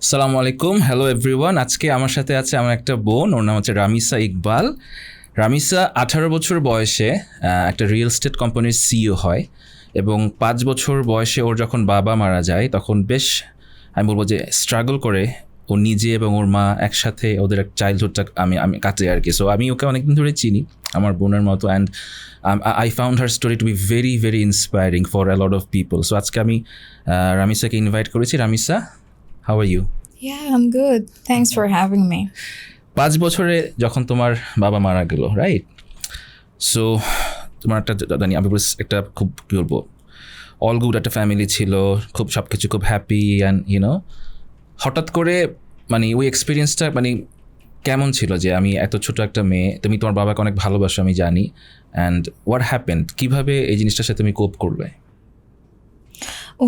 আসসালামু আলাইকুম, hello everyone. আজকে আমার সাথে আছে আমার একটা বোন, ওর নাম হচ্ছে রামিসা ইকবাল। রামিসা 18 বছর বয়সে একটা রিয়েল এস্টেট কোম্পানির সিইও হয় এবং 5 বছর বয়সে ওর যখন বাবা মারা যায় তখন বেশ আমি বলবো যে স্ট্রাগল করে ও নিজে এবং ওর মা একসাথে ওদের এক চাইল্ডহুডটা আমি কাটে আর কি। সো আমি ওকে অনেকদিন ধরে চিনি আমার বোনের মতো, and I found her story to be very very inspiring for a lot of people. So আজকে আমি রামিসাকে ইনভাইট করেছি। Ramisa, how are you? Yeah, I'm good. Thanks for having me. 5 বছরে যখন তোমার বাবা মারা গেল, রাইট? সো তোমার একটা জানি আমি একটা খুব কী বলবো অল গুড একটা ফ্যামিলি ছিল, খুব সব কিছু খুব হ্যাপি অ্যান্ড ইউনো, হঠাৎ করে মানে ওই এক্সপিরিয়েন্সটা মানে কেমন ছিল যে আমি এত ছোট একটা মেয়ে, তুমি তোমার বাবাকে অনেক ভালোবাসো আমি জানি, অ্যান্ড হোয়াট হ্যাপেন্ড, কীভাবে এই জিনিসটার সাথে তুমি কোপ করবে?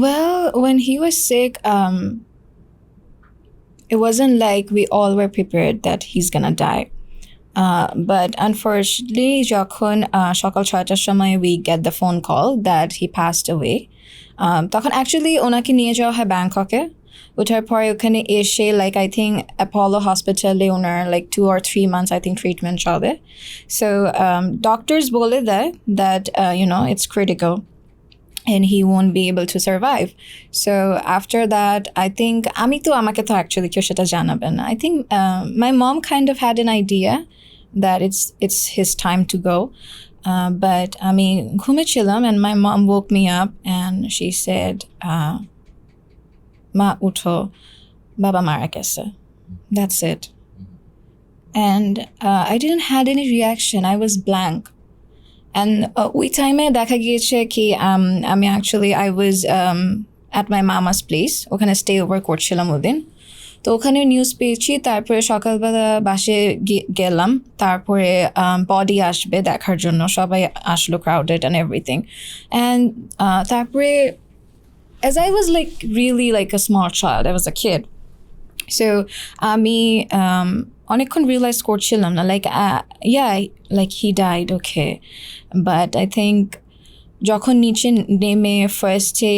Well, when he was sick, it wasn't like we all were prepared that he's gonna die. But unfortunately, যখন সকাল 6টার সময় we get the phone call that he passed away. তখন actually ওনাকে নিয়ে যাওয়া হয় ব্যাংককে। ওঠার পরে ওখানে এসে like I think Apollo Hospital-এ owner like 2 or 3 months I think treatment চলে. So doctors বলে দেয় that you know it's critical and he won't be able to survive. So after that, I think আমাকে তো actually কেউ সেটা জানাবে না. I think my mom kind of had an idea that it's his time to go. But আমি ঘুমেছিলাম and my mom woke me up and she said, মা উঠো, বাবা মারা গেছে. That's it. And I didn't had any reaction. I was blank. And ওই টাইমে দেখা গিয়েছে কি আমি actually I was at my mama's place, ওখানে স্টে ওভার করছিলাম ওদিন। তো ওখানে নিউজ পেয়েছি, তারপরে সকালবেলা বাসে গেলাম, তারপরে বডি আসবে দেখার জন্য সবাই আসলো, ক্রাউডেড অ্যান্ড এভরিথিং। অ্যান্ড তারপরে as I was like really like a small child, I was a kid. So আমি অনেকক্ষণ রিয়েলাইজ করছিলাম না like yeah like he died, okay, but I think যখন নিচে নেমে ফার্স্টে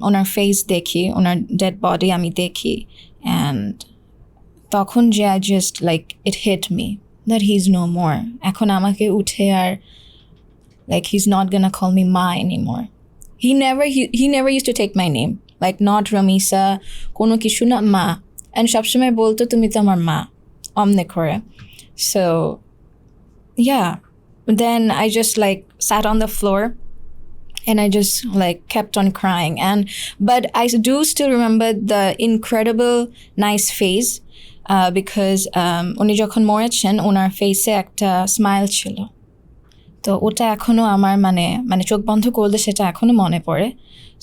ওনার ফেস দেখি, ওনার ডেড বডি আমি দেখি, অ্যান্ড তখন যে I just like it hit me that he's no more. এখন আমাকে উঠে আর like he's not gonna call me ma anymore. He never used to take my name, like not Ramisa, কোনো কিছু না, মা, and সবসময় বলতো তুমি তো আমার মা অমনে করে. So yeah, then I just like sat on the floor and I just like kept on crying, but I do still remember the incredible nice face because উনি যখন মরেছেন ওনার ফেসে একটা স্মাইল ছিল, তো ওটা এখনো আমার মানে চোখ বন্ধ করলে সেটা এখনো মনে পড়ে।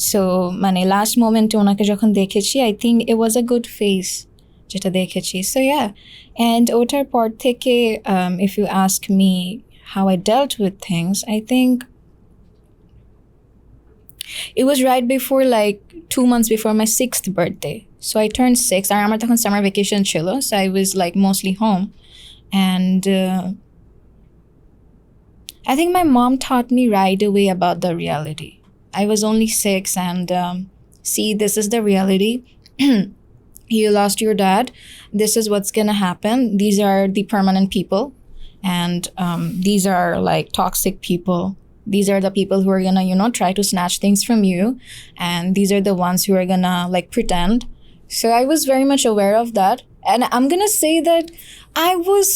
সো মানে লাস্ট মোমেন্টে ওনাকে যখন দেখেছি I think it was a good face যেটা দেখেছি। সো yeah, and ওটার পর থেকে if you ask me how I dealt with things, I think it was right before like 2 months before my 6th birthday. So I turned 6 আর আমার তখন summer vacation ছিল, so I was like mostly home, and I think my mom taught me right away about the reality. I was only 6 and see, this is the reality. You lost your dad. This is what's gonna happen. These are the permanent people, and these are like toxic people. These are the people who are gonna, you know, try to snatch things from you, and these are the ones who are gonna like pretend. So I was very much aware of that, and I'm gonna say that I was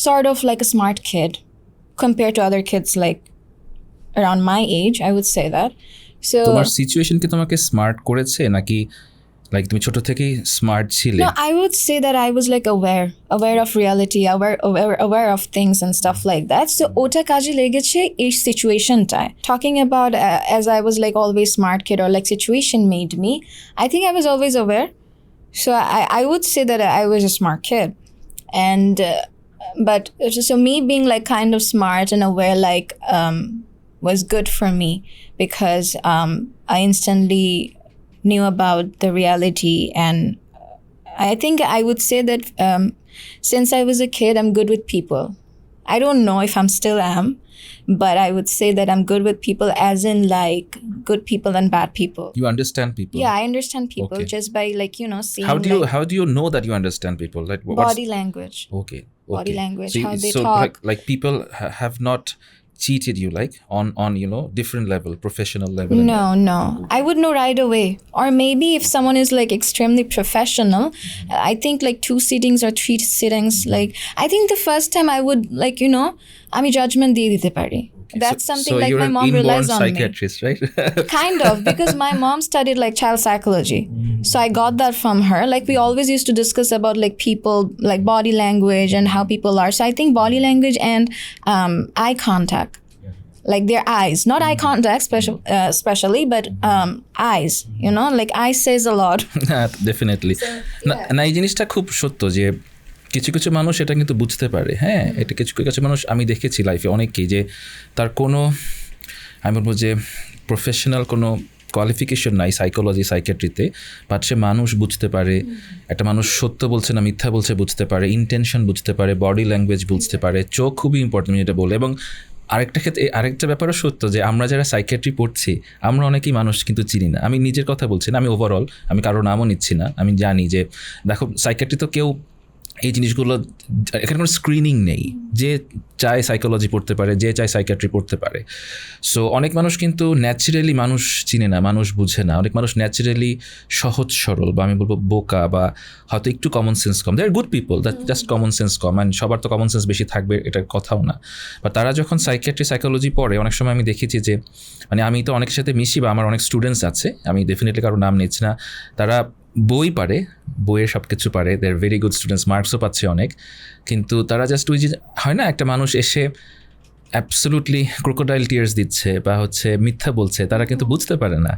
sort of like a smart kid compared to other kids like around my age, I would say that. So তোমার situation কি তোমাকে smart করেছে নাকি like তুমি ছোট থেকেই smart ছিলে? No, I would say that I was like aware of reality, aware of things and stuff like that. So ওটা কাজে লেগেছে এই সিচুয়েশনটায়। Talking about as I was like always smart kid or like situation made me, I think I was always aware. So I would say that I was a smart kid, and but so me being like kind of smart and aware like was good for me because I instantly knew about the reality, and I think I would say that since I was a kid, I'm good with people. I don't know if I'm still am, but I would say that I'm good with people as in like good people and bad people. You understand people? Yeah, I understand people Okay. just by like, you know, seeing How do you know that you understand people? Like body language. Okay. Body language, So, how they so talk. like people have not cheated you like on you know different level, professional level. No. I would know right away. Or maybe if someone is like extremely professional, I think like 2 sittings or 3 sittings, like I think the first time I would like, you know, আমি judgment দিয়ে দিতে পারি. That's something so like you're my an mom inborn relies on me. psychiatrist, right? Kind of, because my mom studied like child psychology. So I got that from her. Like we always used to discuss about like people, like body language and how people are. So I think body language and eye contact, like their eyes, not eye contact especially, but eyes, you know, like eyes says a lot. Definitely না এই জিনিসটা খুব সত্য যে কিছু কিছু মানুষ এটা কিন্তু বুঝতে পারে। হ্যাঁ, এটা কিছু কিছু মানুষ আমি দেখেছি লাইফে অনেককেই যে তার কোনো আমি বলবো যে প্রফেশনাল কোনো কোয়ালিফিকেশন নাই সাইকোলজি সাইকিয়াট্রিতে, বাট সে মানুষ বুঝতে পারে, একটা মানুষ সত্য বলছে না মিথ্যা বলছে বুঝতে পারে, ইন্টেনশন বুঝতে পারে, বডি ল্যাঙ্গুয়েজ বুঝতে পারে, চোখ খুবই ইম্পর্টেন্ট যেটা বলে। এবং আরেকটা ক্ষেত্রে আরেকটা ব্যাপারও সত্য যে আমরা যারা সাইকিয়াট্রি পড়ছি আমরা অনেকেই মানুষ কিন্তু চিনি না। আমি নিজের কথা বলছি না, আমি ওভারঅল, আমি কারো নামও নিচ্ছি না। আমি জানি যে দেখো সাইকিয়াট্রি তো কেউ এই জিনিসগুলো এখানে কোনো স্ক্রিনিং নেই, যে চায় সাইকোলজি পড়তে পারে, যে চায় সাইকিয়াট্রি পড়তে পারে। সো অনেক মানুষ কিন্তু ন্যাচারালি মানুষ চিনে না, মানুষ বুঝে না। অনেক মানুষ ন্যাচারালি সহজ সরল বা আমি বলবো বোকা বা হয়তো একটু কমন সেন্স কম। They are good people, that just common sense কম, অ্যান্ড সবার তো কমন সেন্স বেশি থাকবে এটার কথাও না। বা তারা যখন সাইকিয়াট্রি সাইকোলজি পড়ে অনেক সময় আমি দেখেছি যে মানে আমি তো অনেকের সাথে মিশি বা আমার অনেক স্টুডেন্টস আছে, আমি ডেফিনেটলি কারো নাম নিচ্ছি না, তারা বই পারে, বইয়ের সব কিছু পারে, দে আর ভেরি গুড স্টুডেন্টস, মার্কসও পাচ্ছে অনেক, কিন্তু তারা জাস্ট ওই যে হয় না একটা মানুষ এসে অ্যাবসলুটলি ক্রোকোডাইল টিয়ার্স দিচ্ছে বা হচ্ছে মিথ্যা বলছে, তারা কিন্তু বুঝতে পারে না।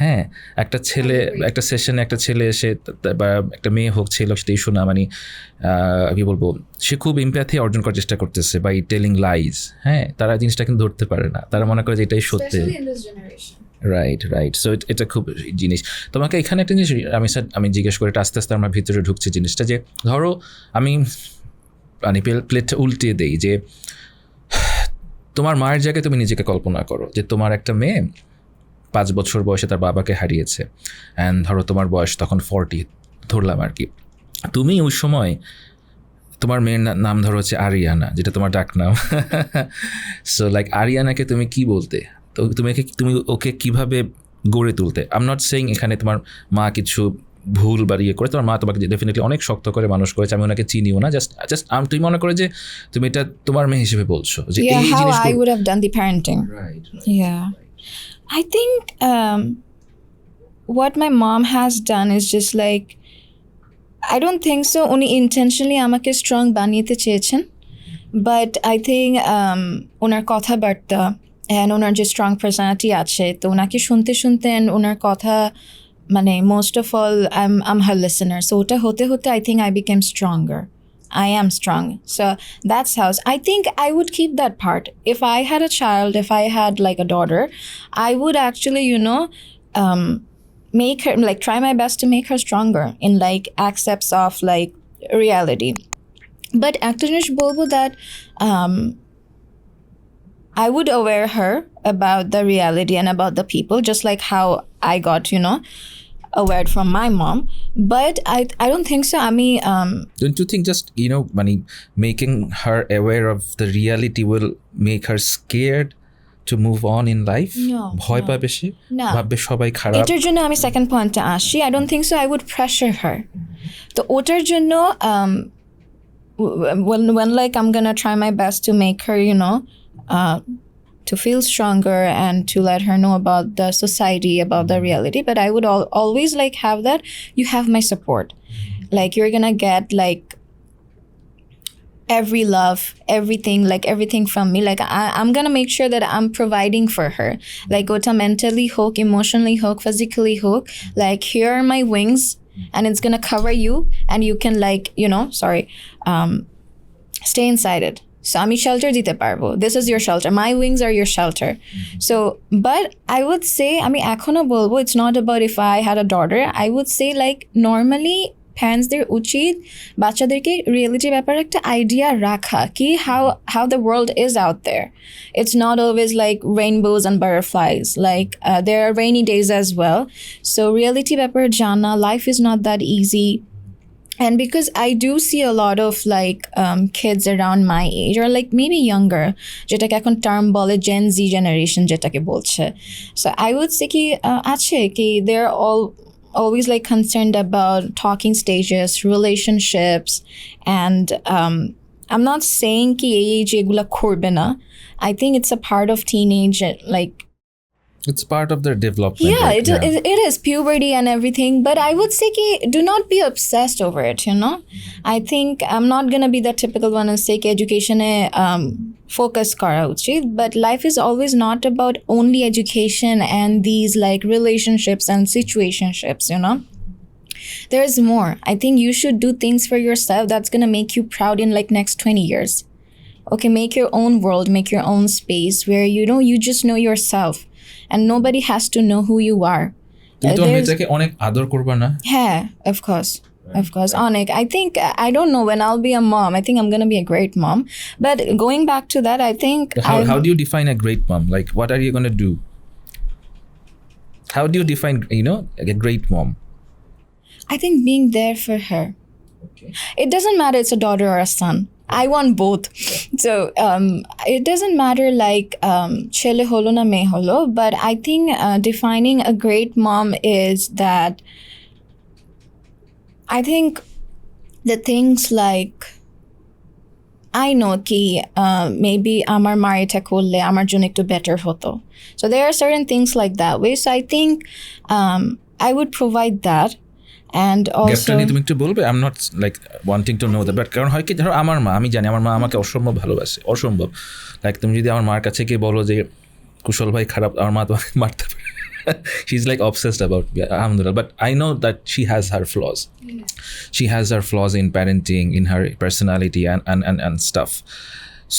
হ্যাঁ, একটা ছেলে একটা সেশনে একটা ছেলে এসে বা একটা মেয়ে হোক ছেলে হোক সেটা ইস্যু না, মানে কী বলবো, সে খুব ইম্প্যাথি অর্জন করার চেষ্টা করতেছে বাই টেলিং লাইজ। হ্যাঁ, তারা জিনিসটা কিন্তু ধরতে পারে না, তারা মনে করে যে এটাই সত্যি। রাইট সো এটা খুব জিনিস। তোমাকে এখানে একটা জিনিস আমি জিজ্ঞেস করে এটা আস্তে আস্তে আমার ভিতরে ঢুকছে জিনিসটা, যে ধরো আমি মানে প্লেটটা উল্টিয়ে দেই, যে তোমার মায়ের জায়গায় তুমি নিজেকে কল্পনা করো যে তোমার একটা মেয়ে 5 বছর বয়সে তার বাবাকে হারিয়েছে, অ্যান্ড ধরো তোমার বয়স তখন 40 ধরলাম আর কি। তুমি ওই সময় তোমার মেয়ের নাম ধরো হচ্ছে আরিয়ানা, যেটা তোমার ডাক নাম। সো লাইক আরিয়ানাকে তুমি কি বলতে, তো তুমি ওকে কিভাবে গড়ে তুলতে? আই এম নট সেইং এখানে তোমার মা কিছু ভুল বা ইয়ে করে, তোমার মা তোমাকে ডেফিনেটলি অনেক শক্ত করে মানুষ করেছে, আমি ওনাকে চিনিও না, জাস্ট তুমি মনে করে যে তুমি এটা তোমার মেয়ে হিসেবে বলছো যে এই জিনিসগুলো how I would have done the parenting. Right. Yeah, I think what my mom has done is just like, I don't think so উনি intentionally আমাকে strong বানিয়েতে চেয়েছেন, but I think ওনার কথাবার্তা and ওনার যে strong personality আছে, তো ওনাকে শুনতে and ওনার কথা মানে most of all I'm her listener, so ওটা হতে হতে I think I became stronger. I am strong. So that's how I think I would keep that part. If I had a child, if I had like a daughter, I would actually, you know, make her like try my best to make her stronger in like aspects of like reality. But actually bolbo that I would aware her about the reality and about the people, just like how I got, you know, aware from my mom. But I don't think so. I mean, don't you think just, you know, making her aware of the reality will make her scared to move on in life? ভয় পাবে সে, ভাববে সবাই খারাপ। এটার জন্য আমি second পয়েন্টে আসি। I don't think so I would pressure her. তো ওটার জন্য when like I'm gonna try my best to make her, you know, to feel stronger and to let her know about the society, about the reality. But I would always like have that, you have my support. Like you're gonna get like every love, everything, like everything from me. Like I'm gonna make sure that I'm providing for her. Like ota mentally hook, emotionally hook, physically hook. Like here are my wings and it's gonna cover you and you can like, you know, stay inside it. So আমি shelter দিতে পারবো. This is your shelter. My wings are your shelter. So, but I would say, আমি এখনো বলবো, it's not about if I had a daughter. I would say like normally প্যারেন্টসদের উচিত বাচ্চাদেরকে রিয়েলিটির ব্যাপারে একটা আইডিয়া রাখা কি how the world is out there. It's not always like rainbows and butterflies, like there are rainy days as well. So reality ব্যাপারে জানা, life is not that easy. And because I do see a lot of like kids around my age or like maybe younger, যেটাকে এখন term বলে Gen Z generation যেটাকে বলছে. So I would say কি আছে কি they're always like concerned about talking stages, relationships, and I'm not saying ki ei age egula korbe na. I think it's a part of teenage, like it's part of their development. Yeah, it is puberty and everything, but I would say ki do not be obsessed over it, you know. I think I'm not gonna be that typical one and say ki education e focus kara uchit, but life is always not about only education and these like relationships and situationships, you know. There's more. I think you should do things for yourself that's gonna make you proud in like next 20 years. Okay, make your own world, make your own space where you just know yourself. And nobody has to know who you are. অনেক আদর করবা না? Yeah, of course. Onek, I think, I don't know when I'll be a mom. I think I'm going to be a great mom. But going back to that, I think... How do you define a great mom? Like, what are you going to do? How do you define, a great mom? I think being there for her. Okay. It doesn't matter it's a daughter or a son. I want both. So it doesn't matter like chele holo na me holo, but I think defining a great mom is that I think the things like I know ki maybe amar maar eta korle amar jonne ekটু better hoto. So there are certain things like that way. So I think I would provide that. And also তুমি একটু বলবে I'm not like wanting to know that, but কারণ হয় কি ধরো আমার মা, আমি জানি আমার মা আমাকে অসম্ভব ভালোবাসে, অসম্ভব। লাইক তুমি যদি আমার মার কাছে গিয়ে বলো যে কুশল ভাই খারাপ, আমার মা তোমাকে মারতে পারে। She's like obsessed about me, alhamdulillah, but I know that she has her flaws. She has her flaws in parenting, in her personality and stuff.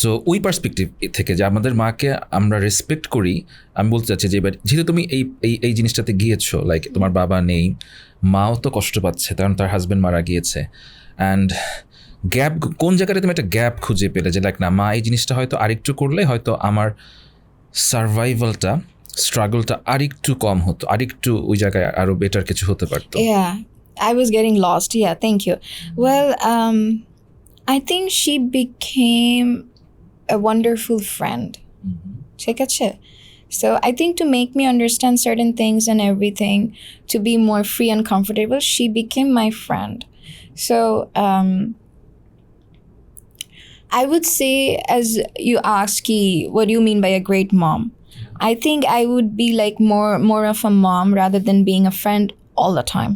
So ওই পার্সপেক্টিভ থেকে যে আমাদের মাকে আমরা রেসপেক্ট করি, আমি বলতে চাচ্ছি যে যেহেতু তুমি এই জিনিসটাতে গিয়েছো, লাইক তোমার বাবা নেই, মাও তো কষ্ট পাচ্ছে কারণ তার হাজব্যান্ড মারা গিয়েছে, অ্যান্ড গ্যাপ কোন জায়গাটা তুমি একটা গ্যাপ খুঁজে পেলে যে লাইক না মা এই জিনিসটা হয়তো আরেকটু করলে হয়তো আমার সার্ভাইভালটা, স্ট্রাগলটা আরেকটু কম হতো, আরেকটু ওই জায়গায় আরো বেটার কিছু হতে পারতো। Yeah, I was getting lost. Yeah, thank you. Well, I think she became a wonderful friend. ঠিক আছে? So I think to make me understand certain things and everything, to be more free and comfortable, she became my friend. So I would say, as you ask, what do you mean by a great mom? I think I would be like more of a mom rather than being a friend all the time.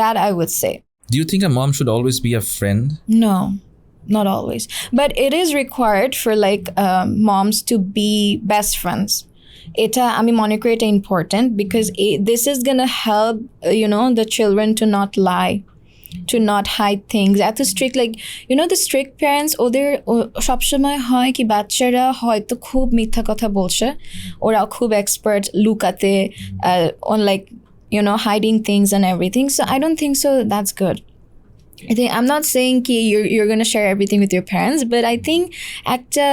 That I would say. Do you think a mom should always be a friend? No. Not always, but it is required for like moms to be best friends. Eta ami mone kori eta important because this is gonna help the children to not lie, to not hide things. At the strict, like the strict parents, ওদের সব সময় হয় কি বাচ্চারা হয়তো খুব মিথ্যা কথা বলছে, ওরা খুব expert লুকাতে on like hiding things and everything. So I don't think so. That's good. I think I'm not saying ki you're going to share everything with your parents, but I think একটা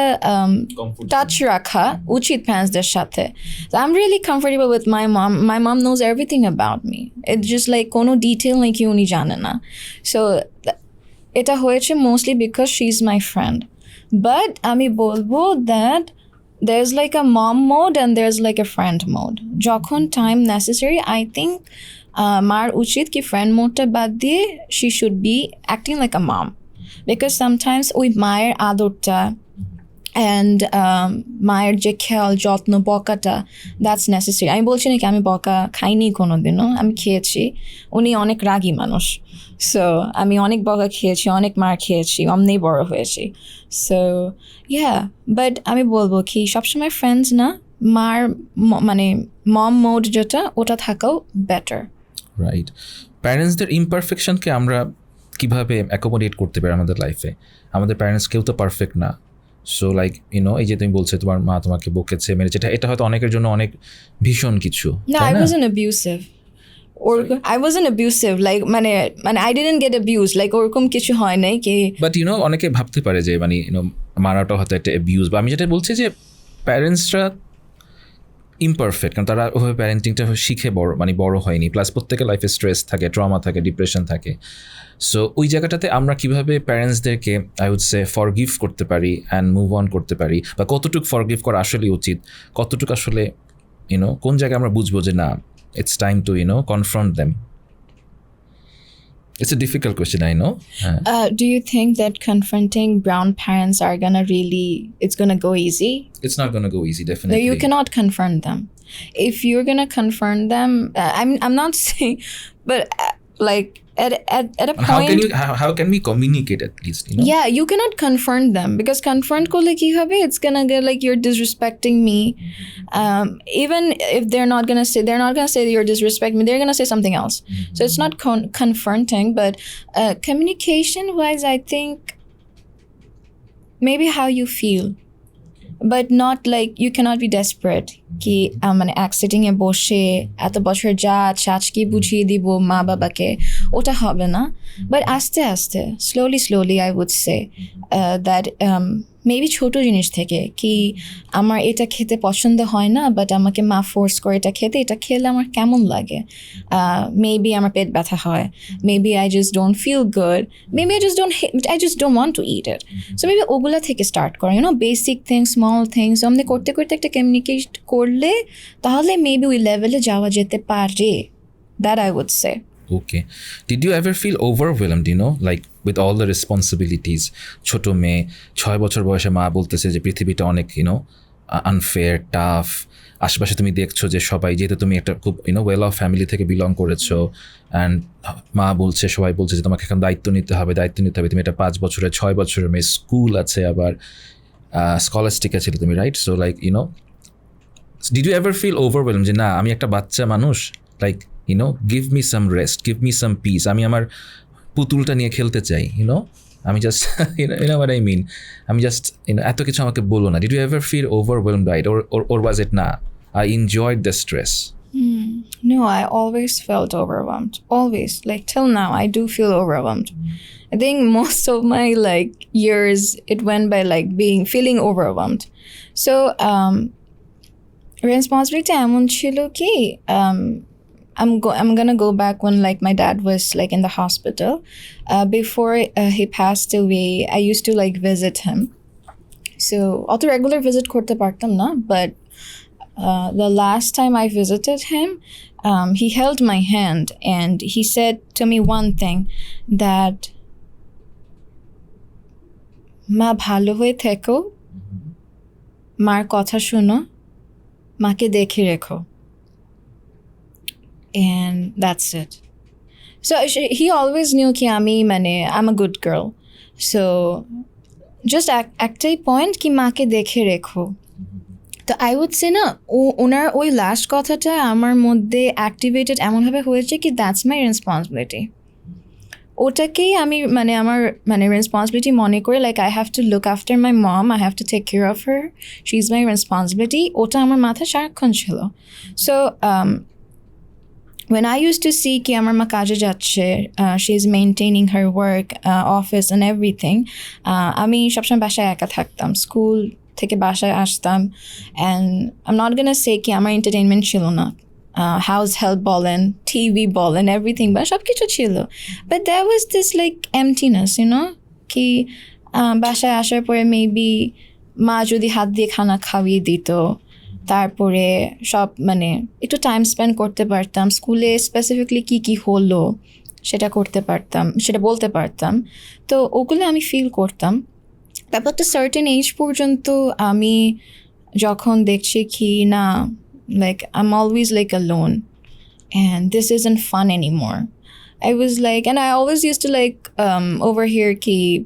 touch রাখা উচিত প্যারেন্টসদের সাথে. So I'm really comfortable with my mom. My mom knows everything about me. It's just like কোনো detail নাকি উনি জানে না. So এটা হয়েছে mostly because she's my friend. But আমি বলবো that there's like a mom mode and there's like a friend mode. যখন time necessary, I think মার উচিত কি ফ্রেন্ড মোডটা বাদ দিয়ে she should be acting like a mom, because sometimes ওই মায়ের আদরটা and মায়ের যে খেয়াল যত্ন বকাটা, that's necessary. আমি বলছি নাকি আমি বকা খাইনি কোনোদিনও, আমি খেয়েছি, উনি অনেক রাগী মানুষ, সো আমি অনেক বকা খেয়েছি, অনেক মার খেয়েছি, অমনি বড় হয়েছি। সো বাট আমি বলবো কি সবসময় ফ্রেন্ডস না, মার মানে মম মোড যেটা ওটা থাকাও বেটার। রাইট। প্যারেন্টসদের ইমপারফেকশনকে আমরা কীভাবে অ্যাকোমোডেট করতে পারি আমাদের লাইফে? আমাদের প্যারেন্টস কেউ তো পারফেক্ট না। সো লাইক এই যে তুমি বলছো তোমার মা তোমাকে বকেছে মেরেছে, এটা হয়তো অনেকের জন্য অনেক ভীষণ কিছু। No, I wasn't abusive. or I wasn't abusive, like মানে I didn't get abused, like ওরকম কিছু হয় নাই কি। বাট ইউনো অনেকে ভাবতে পারে যে মানে ইউনো মারাটা হয়তো একটা অ্যাবিউজ, বা আমি যেটা বলছি যে প্যারেন্টসরা ইমপারফেক্ট, কারণ তারা ওভাবে প্যারেন্টিংটা শিখে বড় হয়নি, প্লাস প্রত্যেকের লাইফে স্ট্রেস থাকে, ট্রমা থাকে, ডিপ্রেশন থাকে। সো ওই জায়গাটাতে আমরা কীভাবে প্যারেন্টসদেরকে আই উড সে ফরগিভ করতে পারি অ্যান্ড মুভ অন করতে পারি, বা কতটুকু ফরগিভ করা আসলে উচিত, কতটুকু আসলে ইউনো কোন জায়গায় আমরা বুঝবো যে না it's time to confront them. It's a difficult question, I know. Do you think that confronting brown parents are it's gonna go easy? It's not gonna go easy, definitely. No, you cannot confront them. If you're gonna confront them, I'm not saying, but like at a point, how can we communicate at least, Yeah, you cannot confront them, because confront korle ki hobe, it's gonna get like you're disrespecting me. Even if they're not gonna say you're disrespecting me, they're gonna say something else. So it's not confronting, but communication wise, I think maybe how you feel, but not like you cannot be desperate ki মানে অ্যাক্সিটিং এ বসে এত বছর যা চাচকি বুঝিয়ে দিব মা বাবাকে, ওটা হবে না। বাট আস্তে আস্তে slowly I would say that maybe ছোটো জিনিস থেকে কি আমার এটা খেতে পছন্দ হয় না, বাট আমাকে মা ফোর্স করে এটা খেলে আমার কেমন লাগে, মেবি আমার পেট ব্যথা হয়, maybe I just don't feel good, maybe I just don't want to eat it. So maybe ওগুলা থেকে স্টার্ট করা, বেসিক থিংস, স্মল থিংস আমাদের করতে একটা কমিউনিকেট করলে তাহলে মেবি ওই লেভেলে যাওয়া যেতে পারে, that I would say. Okay. Did you ever feel overwhelmed, like with all the responsibilities? ছোট মেয়ে, 6 বছর বয়সে মা বলতেছে যে পৃথিবীটা অনেক আনফেয়ার, টাফ, আশেপাশে তুমি দেখছো যে সবাই, যেহেতু তুমি একটা খুব ওয়েল অফ ফ্যামিলি থেকে বিলং করেছো, অ্যান্ড মা বলছে, সবাই বলছে যে তোমাকে এখন দায়িত্ব নিতে হবে, তুমি একটা 5 বছরের 6 বছরের মেয়ে, স্কুল আছে, আবার স্কলাস্টিক আছে তুমি, right? So like did you ever feel overwhelm যে না আমি একটা বাচ্চা মানুষ, like give me some rest, give me some peace, আমি আমার পুতুলটা নিয়ে খেলতে চাই, আমি just you know what I mean, আমি জাস্ট এত কিছু আমাকে বলো না। Did you ever feel overwhelmed by it, or was it nah, I enjoyed the stress? No, I always felt overwhelmed, always, like till now I do feel overwhelmed. I think most of my like years it went by like feeling overwhelmed. So responsibility emon chilo ki I'm gonna go back when like my dad was like in the hospital. Before he passed away, I used to like visit him. So auto regular visit korte partam na, but the last time I visited him, he held my hand and he said to me one thing, that ma bhalo hoye theko, maar kotha shuno, make dekhe rekho. And that's it. So he always knew ki I'm a good girl. So just একটাই point কি মাকে দেখে রেখো। তো I would সে না ওনার ওই last কথাটা আমার মধ্যে অ্যাক্টিভেটেড এমনভাবে হয়েছে কি দ্যাটস মাই রেসপন্সিবিলিটি। ওটাকেই আমি আমার রেসপন্সিবিলিটি মনে করে, like I have to look after my mom, I have to take care of her, she is my responsibility. ওটা আমার মাথায় সারাক্ষণ ছিল। So when I used to see ki amar ma kaje jacche, she is maintaining her work, office and everything, ami sob shomoy bashaয় eka thaktam, school থেকে বাসায় আসতাম, and I'm not gonna say ki amar entertainment chilo na, house help bolen, TV bolen, everything, but সব কিছু ছিল, but there was this like emptiness, ki বাসায় আসার পরে maybe মা যদি হাত দিয়ে খানা খাইয়ে দিত, তারপরে সব একটু টাইম স্পেন্ড করতে পারতাম, স্কুলে স্পেসিফিকলি কি হলো সেটা করতে পারতাম, সেটা বলতে পারতাম। তো ওগুলো আমি ফিল করতাম। তারপর একটা সার্টেন এজ পর্যন্ত আমি যখন দেখছি কি না, like I am always like alone and this isn't fun anymore. I was like, and I always used to like overhear ki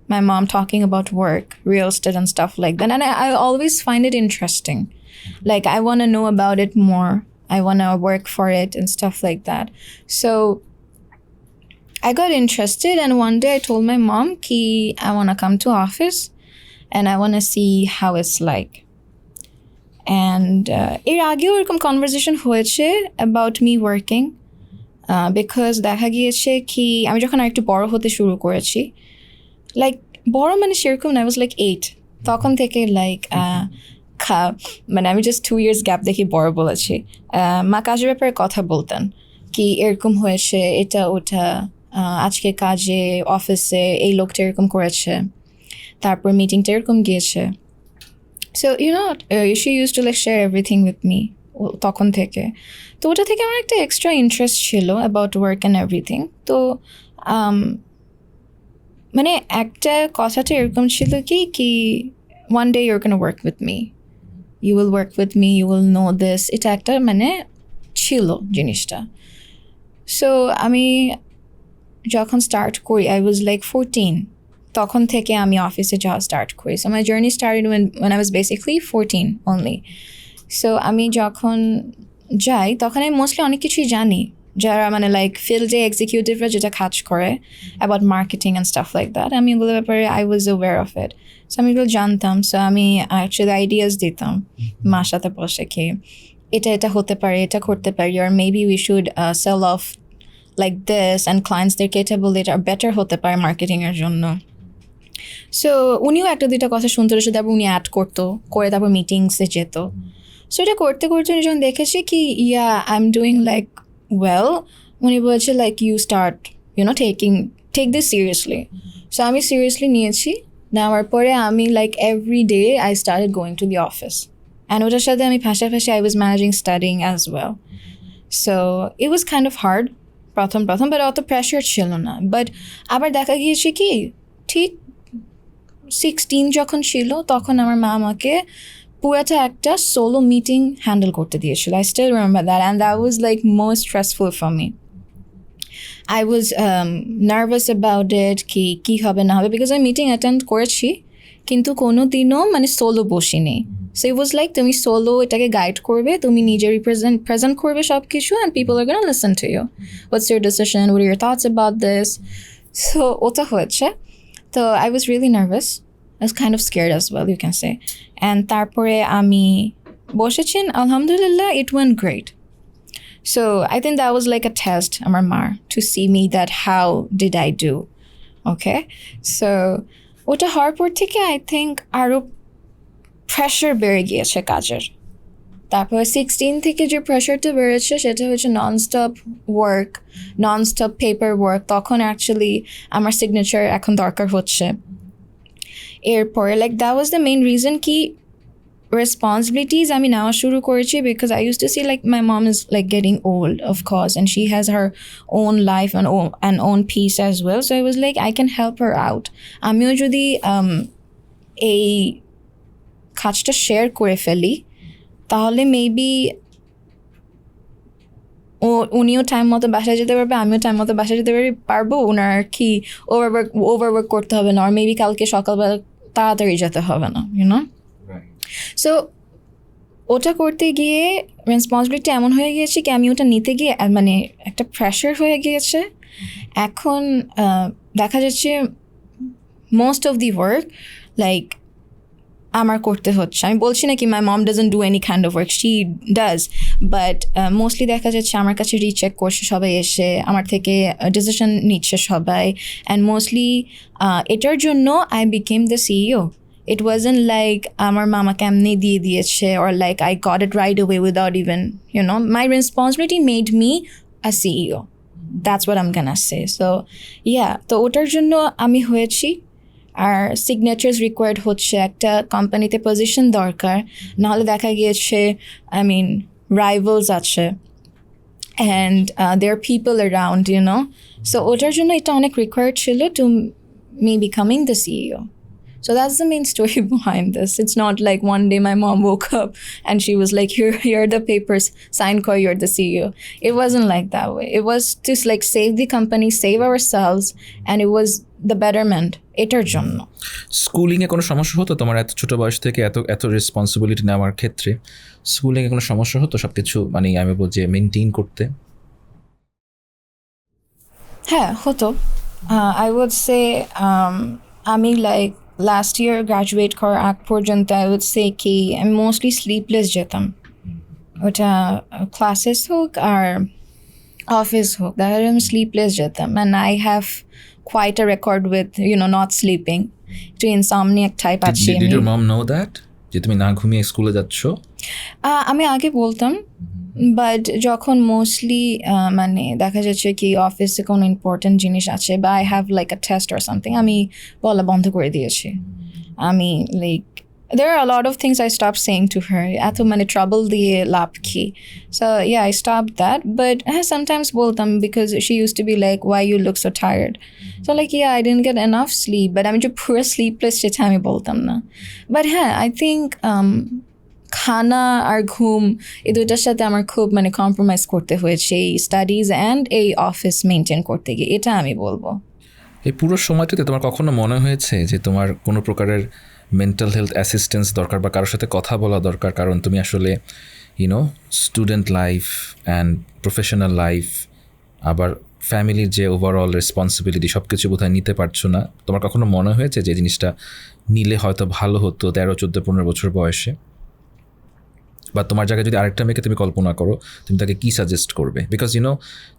my mom talking about work, real estate and stuff like that, and I always find it interesting. Like I want to know about it more, I want to work for it and stuff like that. So I got interested, and one day I told my mom ki I want to come to office and I want to see how it's like. And এর আগেও এরকম conversation হয়েছে about me working, because দেখা গিয়েছে কি আমি যখন আরেকটু বড় হতে শুরু করেছি লাইক বড় মানে সেরকম না, আই ওয়াজ লাইক 8 তখন থেকে লাইক মানে আমি জাস্ট 2 years গ্যাপ দেখি বড় বলেছি। মা কাজের ব্যাপারে কথা বলতেন কি এরকম হয়েছে এটা ওটা, আজকে কাজে অফিসে এই লোকটা এরকম করেছে, তারপর মিটিংটা এরকম গিয়েছে। So she used to like share everything with me তখন থেকে। তো ওটা থেকে আমার একটা এক্সট্রা ইন্টারেস্ট ছিল অ্যাবাউট ওয়ার্ক অ্যান্ড এভরিথিং। তো মানে একটা কথাটা এরকম ছিল কি one day you're gonna work with me, you will work with me, you will know this, এটা একটা মানে ছিল জিনিসটা। সো আমি যখন স্টার্ট করি I was like 14, তখন থেকে আমি অফিসে যাওয়া স্টার্ট করি। So my journey started when I was basically 14 only. So আমি যখন যাই তখন আমি মোস্টলি অনেক কিছুই জানি যারা মানে লাইক ফিল্ডে এক্সিকিউটিভরা যেটা কাজ করে about marketing and staff like that, আমি এগুলোর ব্যাপারে I was aware of it. So আমি এগুলো জানতাম। সো আমি অ্যাকচুয়ালি আইডিয়াস দিতাম মার সাথে বসে কি এটা হতে পারে, এটা করতে পারি, আর maybe we should sell off like this and ক্লায়েন্টসদেরকে এটা বলে এটা বেটার হতে পারে মার্কেটিংয়ের জন্য। সো উনিও একটা দুইটা কথা শুনতে রয়েছে, তারপর উনি অ্যাড করতো করে তারপর মিটিংসে যেত। সো এটা করতে করতে উনি যখন দেখেছি কি I am doing like well, উনি বলছে like you start take this seriously. So আমি সিরিয়াসলি নিয়েছি। নেওয়ার পরে আমি like every day I started going to the office, and ওটার সাথে আমি পাশাপাশি I was managing studying as well. So it was kind of hard প্রথম বাট অত প্রেশার ছিল না। বাট আবার দেখা গিয়েছে কি ঠিক 16 যখন ছিল তখন আমার মা আমাকে পুরাটা একটা সোলো মিটিং হ্যান্ডেল করতে দিয়েছিল। I still remember that, and that was like most stressful for me. I was nervous about it কি হবে না হবে, বিকজ আমি মিটিং অ্যাটেন্ড করেছি কিন্তু কোনো দিনও মানে সোলো বসিনি। সো ইট ওয়াজ লাইক তুমি সোলো এটাকে গাইড করবে, তুমি নিজে প্রেজেন্ট করবে সব কিছু, and people are gonna listen to you, what's your decision, what are your thoughts about this. So ওটা হয়েছে। তো I was really nervous. I was kind of scared as well, you can say. And তারপরে আমি বসেছি, alhamdulillah, it went great. So I think that was like a test, আমার মার, to see me that how did I do. Okay? So ওটা হওয়ার পর থেকে I think আরও প্রেশার বেড়ে গিয়েছে কাজের। তারপর 16 থেকে যে প্রেশারটা বেড়েছে সেটা হচ্ছে nonstop work, nonstop paper work. তখন অ্যাকচুয়ালি আমার সিগনেচার এখন দরকার হচ্ছে। এরপরে like that was the main reason কি রেসপন্সিবিলিটিস আমি নেওয়া শুরু করেছি, because I use to see like my mom is like getting old of course, and she has her own life and own peace as well. So I was like I can help her out. আমিও যদি এই কাজটা share করে ফেলি তাহলে maybe উনিও time মতো বাসায় যেতে পারবে, আমিও টাইম মতো বাসায় যেতে পারবো। ওনার কি ওভারওয়ার্ক করতে হবে না, আর মেবি কালকে সকালবেলা তাড়াতাড়ি যেতে হবে না, ইউনো। সো ওটা করতে গিয়ে রেসপন্সিবিলিটি এমন হয়ে গিয়েছে কি আমি ওটা নিতে গিয়ে মানে একটা প্রেশার হয়ে গিয়েছে। এখন দেখা যাচ্ছে most of the work like আমার করতে হচ্ছে। আমি বলছি না কি my mom doesn't do any kind of work, she does, but mostly দেখা যাচ্ছে আমার কাছে রিচেক করছে সবাই এসে, আমার থেকে ডিসিশন নিচ্ছে সবাই। অ্যান্ড মোস্টলি এটার জন্য I became the CEO. It wasn't like আমার মামাকে এমনি দিয়ে দিয়েছে, or like I got it right away without even, my responsibility made me a CEO. That's what I'm gonna say. So yeah, তো ওটার জন্য আমি হয়েছি। আর সিগনেচার্স রিকোয়ার্ড হচ্ছে, একটা কোম্পানিতে পজিশন দরকার, নাহলে দেখা গিয়েছে রাইভালস আছে, and there people around, so ওটার জন্য এটা অনেক রিকোয়ার্ড ছিল to me becoming the CEO. So that's the main story behind this. It's not like one day my mom woke up and she was like, here are the papers, sign call, you're the CEO. It wasn't like that way. It was just like save the company, save ourselves, and it was the betterment. এটার জন্য স্কুলিংয়ে কোনো সমস্যা হতো তোমার এত ছোট বয়স থেকে এত রেসপন্সিবিলিটি নেওয়ার ক্ষেত্রে? স্কুলিংয়ে কোনো সমস্যা হতো সব কিছু মানে আমি বলছি মেনটেন করতে? হ্যাঁ হতো। I would say আমি লাইক লাস্ট ইয়ার গ্র্যাজুয়েট করার আগ পর্যন্ত আই উড সে কি আমি মোস্টলি স্লিপলেস যেতাম। ওটা ক্লাসেস হোক আর অফিস হোক, দেখা যায় আমি স্লিপলেস যেতাম, and I have quite a record with not sleeping, একটু ইনসমনিয়াক টাইপ আছি Did your mom know that? যে তুমি না ঘুমিয়ে স্কুলে যাচ্ছ? আমি আগে বলতাম, বাট যখন মোস্টলি মানে দেখা যাচ্ছে কি অফিসে কোনো ইম্পর্টেন্ট জিনিস আছে বা I have like a test or something, আমি বলা বন্ধ করে দিয়েছি। আমি like there are a lot of things I stopped saying to her. এত মানে trouble দিয়ে লাভ কি? So yeah, I stopped that. But sometimes বলতাম because she used to be like, why you look so tired? So like, yeah, I didn't get enough sleep. But আমি যে পুরো sleepless সেটা আমি বলতাম না। But হ্যাঁ, I think খানা আর ঘুম এই দুইটার সাথে আমার খুব মানে কম্প্রোমাইজ করতে হয়েছে এই স্টাডিজ অ্যান্ড এই অফিস মেনটেন করতে গিয়ে, এটা আমি বলবো। এই পুরো সময়টাতে তোমার কখনো মনে হয়েছে যে তোমার কোনো প্রকারের মেন্টাল হেলথ অ্যাসিস্ট্যান্স দরকার বা কারোর সাথে কথা বলা দরকার, কারণ তুমি আসলে student life and professional life আবার ফ্যামিলির যে ওভারঅল রেসপন্সিবিলিটি সব কিছু বোধহয় নিতে পারছো না? তোমার কখনো মনে হয়েছে যে জিনিসটা নিলে হয়তো ভালো হতো 13, 14, 15 বছর বয়সে? বা তোমার জায়গায় যদি আরেকটা মেয়েকে তুমি কল্পনা করো, তুমি তাকে কী সাজেস্ট করবে? বিকজ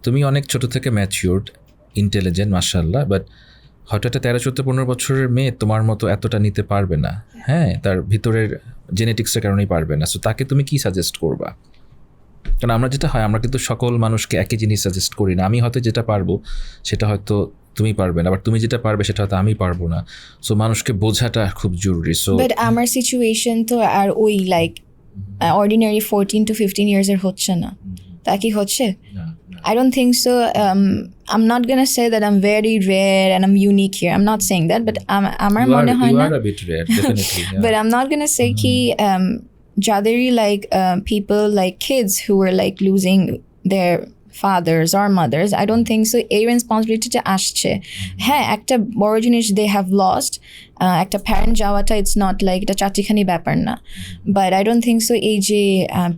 তুমি অনেক ছোটো থেকে ম্যাচিউরড, ইন্টেলিজেন্ট, মাশাআল্লাহ, বাট হয়তো একটা 13, 14, 15 বছরের মেয়ে তোমার মতো এতটা নিতে পারবে না। হ্যাঁ, তার ভিতরের জেনেটিক্সের কারণেই পারবে না। সো তাকে তুমি কী সাজেস্ট করবা? কারণ আমরা যেটা হয়, আমরা কিন্তু সকল মানুষকে একই জিনিস সাজেস্ট করি না। আমি হয়তো যেটা পারবো সেটা হয়তো তুমি পারবে না, আবার তুমি যেটা পারবে সেটা হয়তো আমি পারবো না। সো মানুষকে বোঝাটা খুব জরুরি। সো বাট আমার সিচুয়েশন তো আর ওই লাইক অর্ডিনারি 14 to 15 years এর হচ্ছে না, তা কি হচ্ছে? I don't think so. I'm not gonna say that I'm very rare and I'm unique here. I'm not saying that, but আমার মনে হয় না. You are a bit rare, definitely. Yeah. But I'm not gonna say ki jaderi like people like kids who were like losing their fathers or mothers. I don't think so. A responsibility to আসছে। হ্যাঁ, একটা বড় জিনিস they have lost. একটা parent যাওয়াটা it's not like এটা চাটিখানি ব্যাপার না, but I don't think so এই যে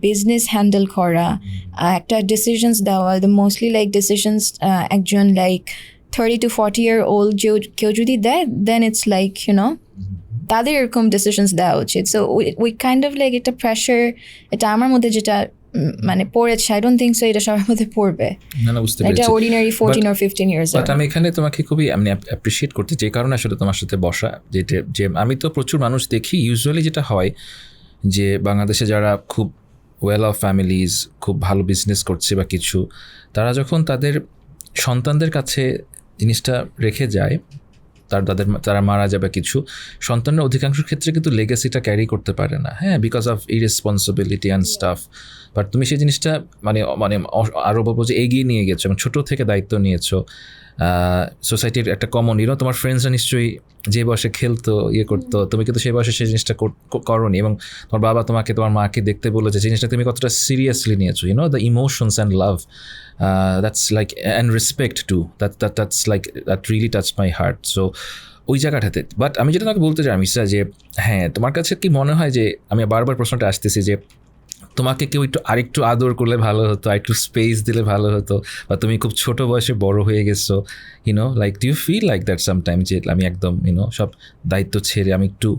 বিজনেস হ্যান্ডেল করা, একটা ডিসিশনস দেওয়া, the mostly like decisions একজন like 30 to 40 year old কেউ যদি দেয়, then it's like তাদের এরকম ডিসিশনস দেওয়া উচিত। So we kind of like এটা প্রেশার, এটা আমার মধ্যে যেটা মানে পড়েছে, আই ডোন্ট থিঙ্ক সো এটা সবার মধ্যে পড়বে। না, বুঝতে পেরেছি। এটা অর্ডিনারি 14 or 15 years। বাট আমি এখানে তোমাকে খুবই অ্যাপ্রিসিয়েট করতে, যে কারণে আসলে তোমার সাথে বসা, যে আমি তো প্রচুর মানুষ দেখি, ইউজুয়ালি যেটা হয় যে বাংলাদেশে যারা খুব ওয়েল অফ ফ্যামিলিজ, খুব ভালো বিজনেস করছে বা কিছু, তারা যখন তাদের সন্তানদের কাছে জিনিসটা রেখে যায়, তারা মারা যাবে কিছু, সন্তানের অধিকাংশ ক্ষেত্রে কিন্তু লেগেসিটা ক্যারি করতে পারে না। হ্যাঁ, because of irresponsibility and stuff. But তুমি সেই জিনিসটা মানে আরও বলবো যে এগিয়ে নিয়ে গেছো এবং ছোটো থেকে দায়িত্ব নিয়েছো। সোসাইটির একটা কমন তোমার ফ্রেন্ডসরা নিশ্চয়ই যে বয়সে খেলতো করতো, তুমি কিন্তু সেই বয়সে সেই জিনিসটা করোনি, এবং তোমার বাবা তোমার মাকে দেখতে বললো যে জিনিসটা তুমি কতটা সিরিয়াসলি নিয়েছো, the emotions and love, that's like and respect to that's like that really touch my heart. So ওই জায়গাটাতে, বাট আমি যেটা তোমাকে বলতে চাই রামিসা, যে হ্যাঁ, তোমার কাছে কি মনে হয় যে, আমি বারবার প্রশ্নটা আসতেছি যে তোমাকে কেউ আরেকটু আদর করলে ভালো হতো, আরেকটু স্পেস দিলে ভালো হতো, বা তুমি খুব ছোট বয়সে বড় হয়ে গেছো, like do you feel like that sometime যে আমি একদম সব দায়িত্ব ছেড়ে আমি একটু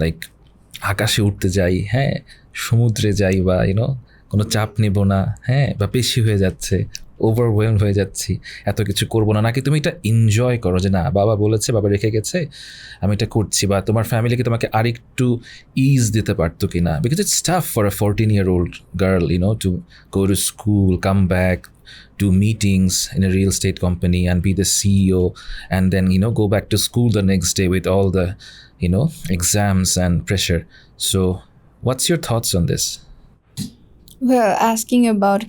লাইক আকাশে উঠতে যাই, হ্যাঁ, সমুদ্রে যাই, বা কোনো চাপ নেব না, হ্যাঁ, বা বেশি হয়ে যাচ্ছে, ওভারওয়েলম হয়ে যাচ্ছি, এত কিছু করবো না, নাকি তুমি এটা এনজয় করো যে না, বাবা বলেছে, বাবা রেখে গেছে, আমি এটা করছি, বা তোমার ফ্যামিলিকে তোমাকে আরেকটু ইজ দিতে পারতো কি না? Because it's tough for a 14-year-old girl to go to school, come back, do meetings in a real estate company and be the CEO, and then go back to school the next day with all the exams and pressure. So what's your thoughts on this? Well, asking about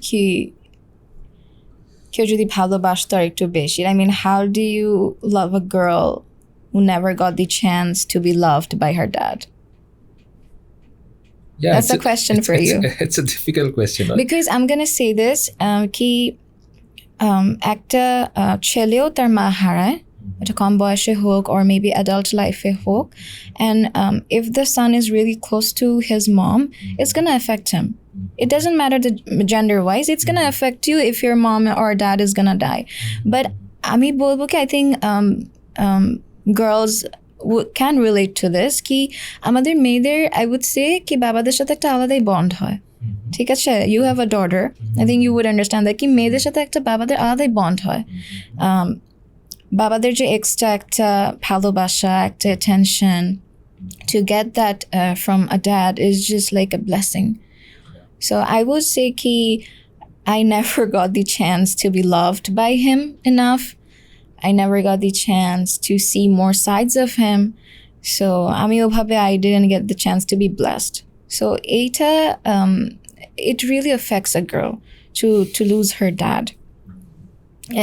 কেউ যদি ভালোবাসতো আর একটু বেশি, I mean, how do you love a girl who never got the chance to be loved by her dad? Yeah, that's a question for you. It's a difficult question. Because I'm gonna say this, একটা ছেলেও তার মা হারায়, এটা কম বয়সে হোক or maybe adult life-এ হোক, and if the son is really close to his mom, it's gonna affect him. It doesn't matter the gender-wise, it's gonna affect you if your mom or dad is gonna die. But আমি বলবো কি, I think girls can relate to this, কি আমাদের মেয়েদের I would say কি বাবাদের সাথে একটা আলাদাই বন্ড হয়, ঠিক আছে, you have a daughter, I think you would understand that কি মেয়েদের সাথে একটা বাবাদের আলাদাই বন্ড হয়। বাবাদের যে এক্সট্রা একটা ভালোবাসা, একটা attention, to get that from a dad is just like a blessing. So I would say ki I never got the chance to be loved by him enough. I never got the chance to see more sides of him. So ami obhabe I didn't get the chance to be blessed. So eta it really affects a girl to lose her dad.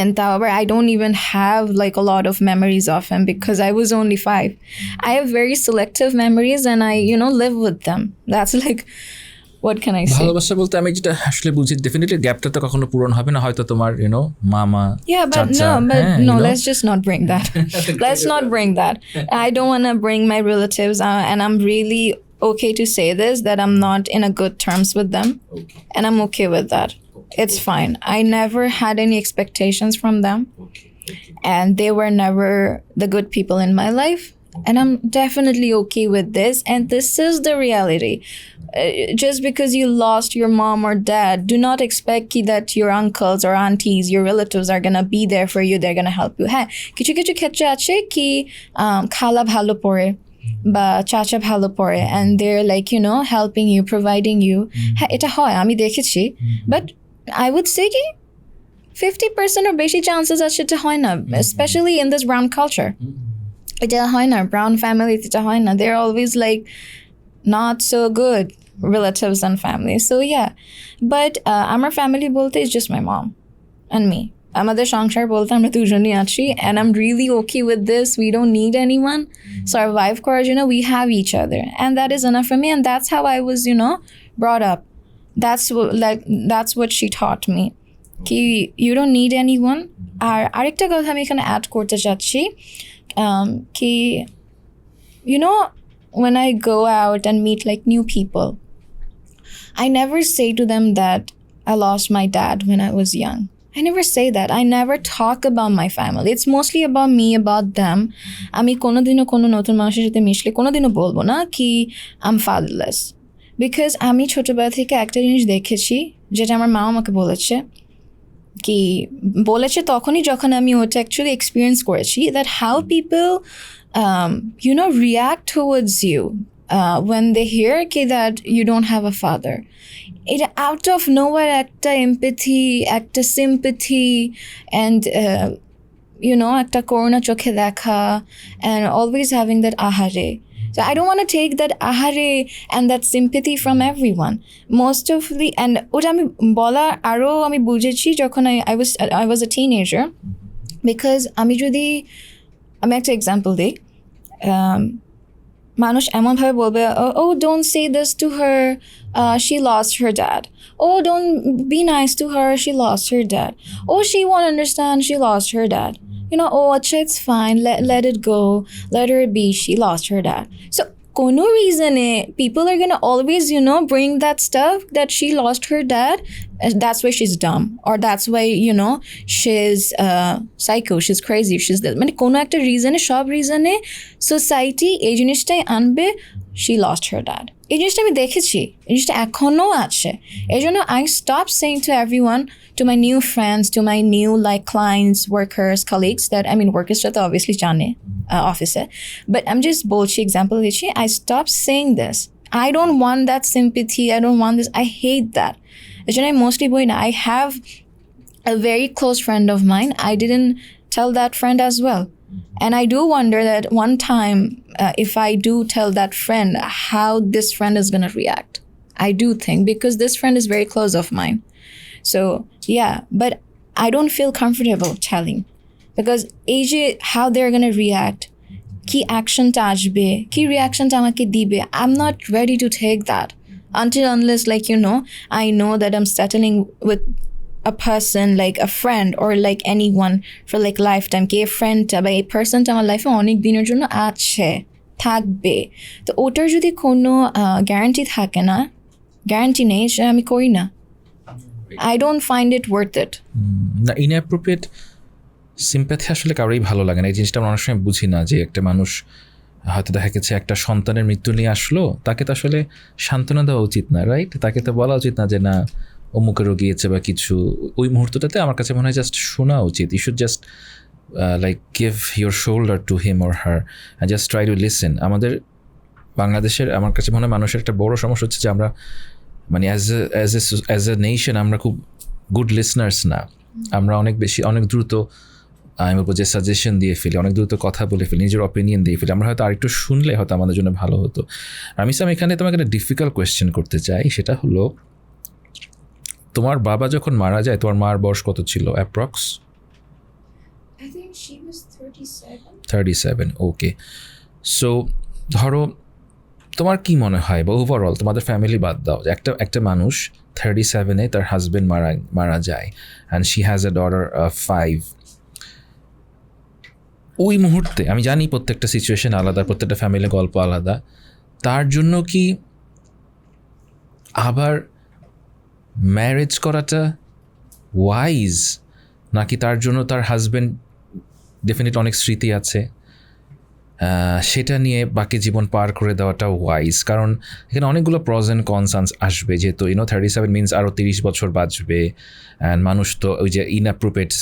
And however, I don't even have like a lot of memories of him because I was only 5. I have very selective memories and I, live with them. That's like, what can I say? ভালোবাসা বলতে আমি যেটা আসলে বুঝি, definitely গ্যাপটা তো কখনো পূরণ হবে না, হয়তো তোমার মামা, yeah, but no, let's just not bring that. Let's not bring that. I don't want to bring my relatives and I'm really okay to say this, that I'm not in a good terms with them. Okay. And I'm okay with that. It's fine. I never had any expectations from them. Okay. And they were never the good people in my life. And I'm definitely okay with this. And this is the reality. Just because you lost your mom or dad, do not expect that your uncles or aunties, your relatives are going to be there for you. They're going to help you. Hey, kichu khetre ache ki khala bhalo pore ba chacha bhalo pore and they're like, helping you, providing you. Hey, eta hoy ami dekhechi. But I would say ki 50% or beshi chances ache eta hoy na, especially in this brown culture. Eta hoy na, brown family eta hoy na. They're always like not so good relatives and family. So yeah, but our family bolte is just my mom and me. Amader সংসার বলতে আমরা দুজনই আছি and I'm really okay with this. We don't need anyone. Survive করার জন্য we have each other and that is enough for me, and that's how I was brought up. That's what she taught me. Ki you don't need anyone. আর আরেকটা কথা আমি এখানে add করতে চাচ্ছি, কি when I go out and meet like new people, I never say to them that I lost my dad when I was young. I never say that. I never talk about my family. It's mostly about me, about them. আমি কোনোদিনও কোনো নতুন মানুষের সাথে মিশলে কোনোদিনও বলবো না কি I'm fatherless. Because আমি ছোটবেলা থেকে একটা জিনিস দেখেছি, যেটা আমার মা আমাকে বলেছে তখনই যখন আমি ওটা অ্যাকচুয়ালি এক্সপিরিয়েন্স করেছি, that how people react towards you when they hear that you don't have a father. It out of nowhere একটা empathy, একটা sympathy and একটা করুণা চোখে দেখা and always having that ahare. So I don't want to take that ahare and that sympathy from everyone. Most of the, and ওটা আমি বলা আরো আমি বুঝেছি যখন I was a teenager, because আমি একটা এক্সাম্পল দিই, মানুষ এমনভাবে বলবে, oh don't say this to her, she lost her dad. Oh, don't be nice to her, she lost her dad. Oh, she won't understand, she lost her dad. Oh, it's fine, let it go, let her be, she lost her dad. So কোনো reason people are gonna always bring that stuff that she lost her dad, that's why she's dumb, or that's why she's psycho, she's crazy, she's this. মানে কোনো একটা reason-এ, সব reason-এ society এই জিনিসটাই আনবে, she lost her dad. এই জিনিসটা আমি দেখেছি, এই জিনিসটা এখনো আছে। এই জন্য I stop saying to everyone, to my new friends, to my new clients, workers, colleagues, that workers তো obviously জানে office, but I'm just বলছি, example দিচ্ছি, I stop saying this. I don't want that sympathy, I don't want this, I hate that. এই জন্য আমি mostly বলি না। I have a very close friend of mine, I didn't tell that friend as well. And I do wonder that one time, if I do tell that friend, how this friend is going to react. I do think, because this friend is very close of mine. So, yeah, but I don't feel comfortable telling. Because how they're going to react, ki action ta ashbe, ki reaction ta amake dibe, I'm not ready to take that. Until unless, I know that I'm settling with a person, like a friend or like anyone for like lifetime, কি friend বা এই personটা আমার লাইফে অনেক দিনের জন্য আছে, থাকবে, তো ওটার যদি কোনো গ্যারান্টি থাকে না, গ্যারান্টি নেই, সেটা আমি করি না। I don't find it worth it. না, inappropriate sympathy আসলে কারোরই ভালো লাগে না। এই জিনিসটা আমরা অনেক সময় বুঝি না, যে একটা মানুষ হয়তো দেখা গেছে একটা সন্তানের মৃত্যু নিয়ে আসলো, তাকে তো আসলে সান্ত্বনা দেওয়া উচিত না, রাইট? তাকে তো বলা উচিত না যে না অমুকেরও গিয়েছে বা কিছু। ওই মুহূর্তটাতে আমার কাছে মনে হয় জাস্ট শোনা উচিত। You should just like give your shoulder to him or her and just try to listen. আমাদের বাংলাদেশের আমার কাছে মনে হয় মানুষের একটা বড় সমস্যা হচ্ছে যে আমরা মানে অ্যাজ এ নেশন আমরা খুব গুড লিসনার্স না। আমরা অনেক দ্রুত আমি বলবো যে সাজেশন দিয়ে ফেলি, অনেক দ্রুত কথা বলে ফেলি, নিজের অপিনিয়ন দিয়ে ফেলি। আমরা হয়তো আরেকটু শুনলে হয়তো আমাদের জন্য ভালো হতো। রামিসা, আমি এখানে তোমাকে একটা ডিফিকাল্ট কোয়েশ্চেন করতে চাই। সেটা হলো, তোমার বাবা যখন মারা যায় তোমার মার বয়স কত ছিল approx? I think she was 37. 37, okay. So ধরো তোমার কি মনে হয় বা ওভারঅল তোমাদের ফ্যামিলি বাদ দাও, একটা মানুষ 37-এ তার হাজব্যান্ড মারা যায় and she has a daughter 5। ওই মুহূর্তে আমি জানি প্রত্যেকটা সিচুয়েশন আলাদা, প্রত্যেকটা ফ্যামিলির গল্প আলাদা, তার জন্য কি আবার ম্যারেজ করাটা ওয়াইজ, নাকি তার জন্য তার হাজব্যান্ড ডেফিনেটলি অনেক স্মৃতি আছে সেটা নিয়ে বাকি জীবন পার করে দেওয়াটা ওয়াইজ? কারণ এখানে অনেকগুলো প্রজ অ্যান্ড কনস আসবে, যেহেতু 37 মিনস আরও 30 বছর বাঁচবে অ্যান্ড মানুষ তো ওই যে ইনঅ্যাপ্রোপ্রিয়েট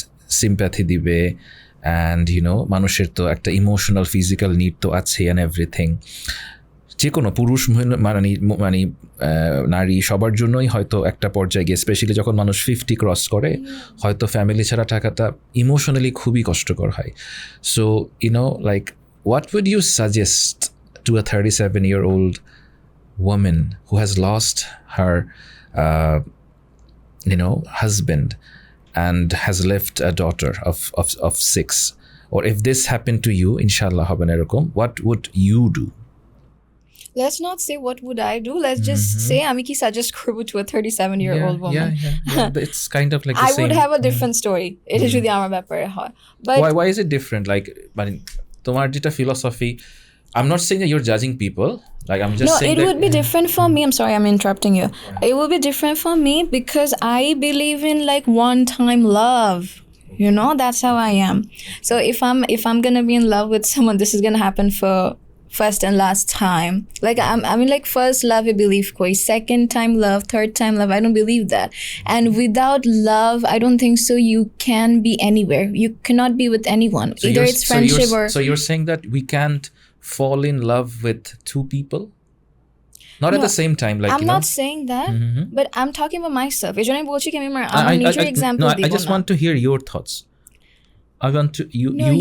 সিম্প্যাথি দিবে অ্যান্ড মানুষের তো একটা ইমোশনাল ফিজিক্যাল নিড তো আছে অ্যান্ড এভরিথিং। যে কোনো পুরুষ মানে নারী সবার জন্যই হয়তো একটা পর্যায়ে গিয়ে, স্পেশালি যখন মানুষ 50 ক্রস করে, হয়তো ফ্যামিলি ছাড়া থাকাটা ইমোশনালি খুবই কষ্টকর হয়। So like what would you suggest to a 37-year-old woman who has lost her husband and has left a daughter of 6? Or if this happened to you, inshallah hobe na erokom, what would you do? Let's not say what would I do. Let's just say আমি কি suggest করব to a 37-year-old woman. Yeah. It's kind of like the I same. would have a different story. এটা যদি আমার ব্যাপারে হয়। But why is it different? Like মানে তোমার যেটা philosophy, I'm not saying that you're judging people. Like I'm just saying it would be different for me. I'm sorry, I'm interrupting you. It would be different for me because I believe in like one-time love. That's how I am. So if I'm gonna be in love with someone, this is gonna happen for first and last time. Like I mean like first love I believe koi, second time love, third time love, I don't believe that. And without love, I don't think so you can be anywhere. You cannot be with anyone. So either it's friendship so you're saying that we can't fall in love with two people? Not at the same time, like I'm not saying that, but I'm talking about myself. এজন্য বলছি কি আমি আমার নিজের example দিব না। I just want to hear your thoughts. I want to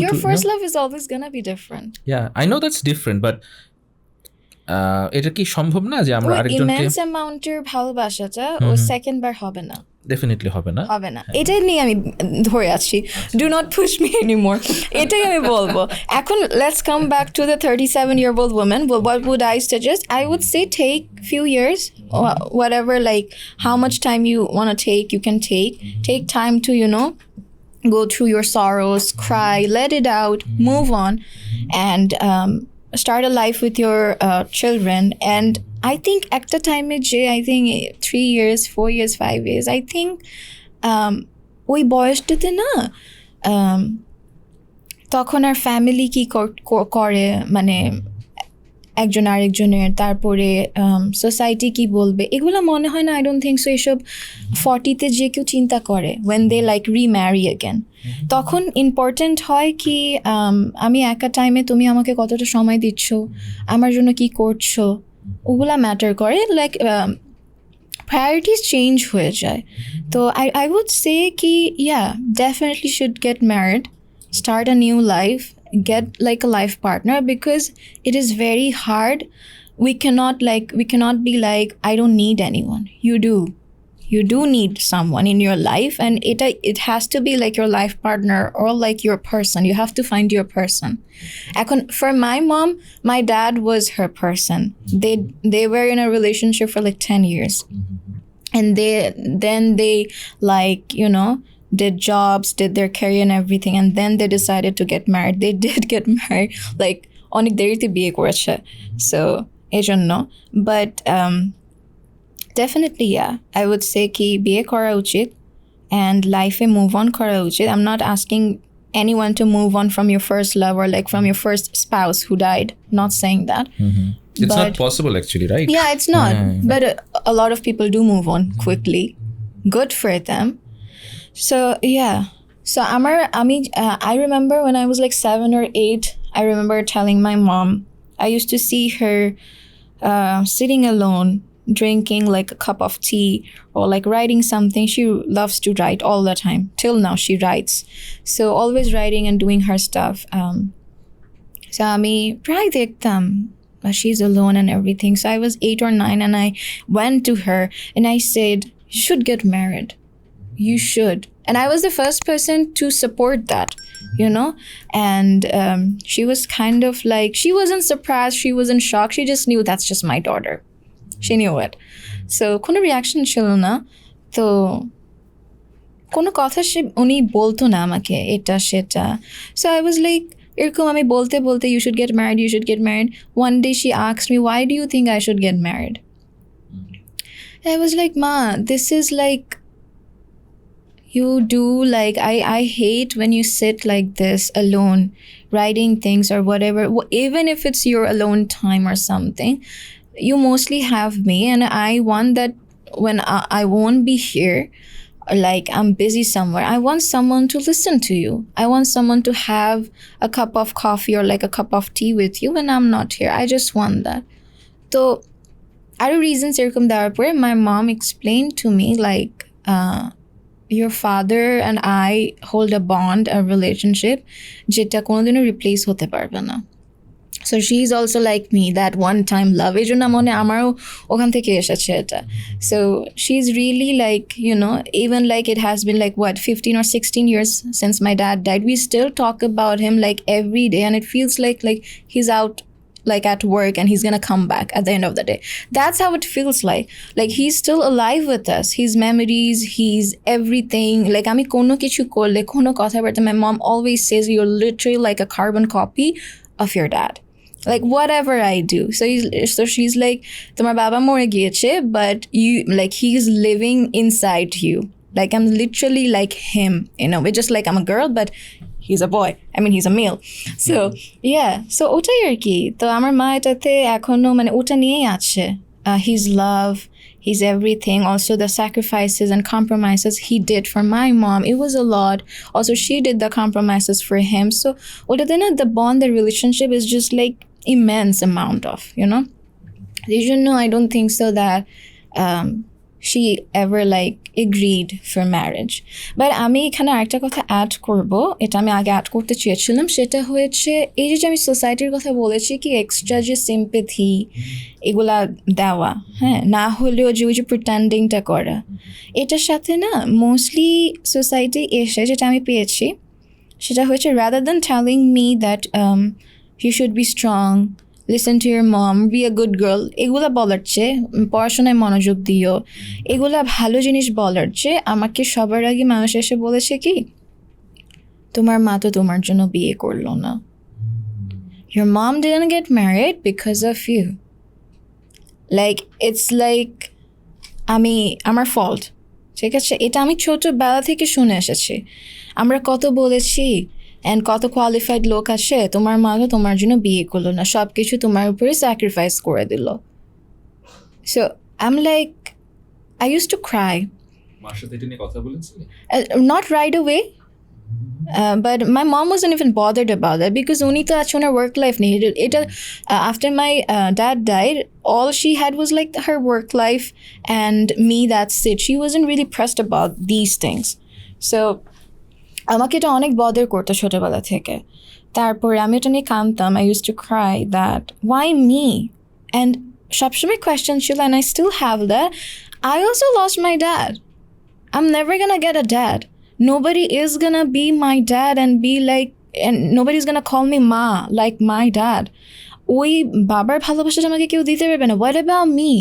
your first love is always gonna be different. Yeah, I know that's different, but এটা কি সম্ভব না যে আমরা আরেকজনকে immense amount এর ভালোবাসাটা ও সেকেন্ড বার হবে না? ডেফিনেটলি হবে না। এটাই নিয়ে আমি ধরে আছি। Do not push me anymore. এটাই আমি বলবো। এখন let's come back to the 37-year-old woman. What would I suggest? I would say take few years, whatever, like how much time you want to take, you can take time to go through your sorrows, cry, let it out, move on, and start a life with your children. And I think ekta time I think 3 years, 4 years, 5 years, I think ওই বয়সটাতে না তখন আর family কি করে মানে একজন আরেকজনের, তারপরে society কি বলবে, এগুলো মনে হয় না। আই ডোন্ট থিঙ্ক সো এসব 40-তে যে কেউ চিন্তা করে when they like remarry again. তখন ইম্পর্টেন্ট হয় কি আমি একা টাইমে তুমি আমাকে কতটা সময় দিচ্ছ, আমার জন্য কি করছো, ওগুলা ম্যাটার করে। লাইক priorities change হয়ে যায়। তো I would say কি definitely should get married, start a new life, get like a life partner, because it is very hard. We cannot be like I don't need anyone. You do need someone in your life, and it has to be like your life partner or like your person. You have to find your person. For my mom, my dad was her person. They were in a relationship for like 10 years, and they like did jobs, did their career and everything, and then they decided to get married. They did get married like অনেক দেরিতে বিয়ে করেছে, so এজন্য। But definitely I would say কি বিয়ে করা উচিত and life A move on করা উচিত. I'm not asking anyone to move on from your first love or like from your first spouse who died. Not saying that. It's not possible actually, right? Yeah, it's not. But a lot of people do move on quickly. Good for them. So yeah. So I remember when I was like 7 or 8, I remember telling my mom, I used to see her sitting alone, drinking like a cup of tea or like writing something. She loves to write all the time. Till now she writes. So always writing and doing her stuff. So আমি প্রায় দেখতাম she's alone and everything. So I was 8 or 9 and I went to her and I said, you should get married. You should. And I was the first person to support that, you know? And she was kind of like, she wasn't surprised, she wasn't shocked, she just knew that's just my daughter. She knew it. So কোনো reaction ছিল না, তো কোনো কথা উনি বলতো না আমাকে এটা সেটা. So I was like, এরকম আমি বলতে বলতে you should get married, you should get married. One day she asked me, why do you think I should get married? And I was like, Ma, this is like, you do like, I hate when you sit like this alone writing things or whatever, even if it's your alone time or something. You mostly have me, and I want that when I won't be here, like I'm busy somewhere, I want someone to listen to you. I want someone to have a cup of coffee or like a cup of tea with you when I'm not here. I just want that. So other reasons my mom explained to me like your father and I hold a bond, a relationship যেটা কোনোদিনও replace হতে পারবে না. So she's also like me, that one-time love. এই জন্য মনে আমারও ওখান থেকে এসেছে এটা. So she's really like, you know, even like it has been like what 15 or 16 years since my dad died, we still talk about him like every day, and it feels like he's out like at work and he's gonna come back at the end of the day. That's how it feels like he's still alive with us. His memories, he's everything. Like আমি কোনো কিছু করলে কোনো কথা বলতে, my mom always says you're literally like a carbon copy of your dad. Like whatever I do. So she's like, তোমার বাবা মরে গিয়েছে, but you like he's living inside you. Like I'm literally like him, you know. It's just like I'm a girl, but he's a boy. I mean, he's a male. So yeah. So ওটাই আর কি. তো আমার মা এটাতে এখনো মানে ওটা নিয়েই আছে. His love, his everything. Also the sacrifices and compromises he did for my mom. It was a lot. Also she did the compromises for him. So ওটাতে না the bond, the relationship is just like immense amount of, you know. Did you know? I don't think so that she ever like agreed for marriage. But আমি এখানে আরেকটা কথা add করব, এটা আমি আগে অ্যাড করতে চেয়েছিলাম, সেটা হয়েছে এই যে আমি সোসাইটির কথা বলেছি কি এক্সট্রা যে সিম্প্যাথি এগুলা দেওয়া, হ্যাঁ, না হলেও যে ওই যে প্রিটেন্ডিংটা করা, এটার সাথে না মোস্টলি সোসাইটি এসে যেটা আমি পেয়েছি সেটা হয়েছে rather than telling me that you should be strong, listen to your mom, be a good girl, এগুলা বলার চেয়ে পড়াশোনায় মনোযোগ দিও, এগুলা ভালো জিনিস বলার চেয়ে আমাকে সবার আগে মানুষ এসে বলেছে কি তোমার মা তো তোমার জন্য বিয়ে করলো না. Your mom didn't get married because of you. Like it's like আমার ফল্ট, ঠিক আছে? এটা আমি ছোটবেলা থেকে শুনে এসেছি. আমরা কত বলেছি অ্যান্ড কত কোয়ালিফাইড লোক আসে, তোমার মা তো তোমার জন্য বিয়ে করলো না, সব কিছু তোমার উপরে স্যাক্রিফাইস করে দিল. So I am like, I use to cry. Not right away. But my mom wasn't even bothered about that because উনি তো আছে ওনার work life নিয়ে. এটা after my dad died, all she had was like her work life and me, that's it. She wasn't really pressed about these things. So আমাকে এটা অনেক bother করতো ছোটবেলা থেকে. তারপরে আমি এটা নিয়ে কাঁদতাম. I used to cry that why me? And সবসময় question ছিল, and I still have that. I also lost my dad. I'm never gonna get a dad. Nobody is gonna be my dad and be like, and nobody's gonna call me ma like my dad. ওই বাবার ভালোবাসাটা আমাকে কেউ দিতে পারবে না. What about me?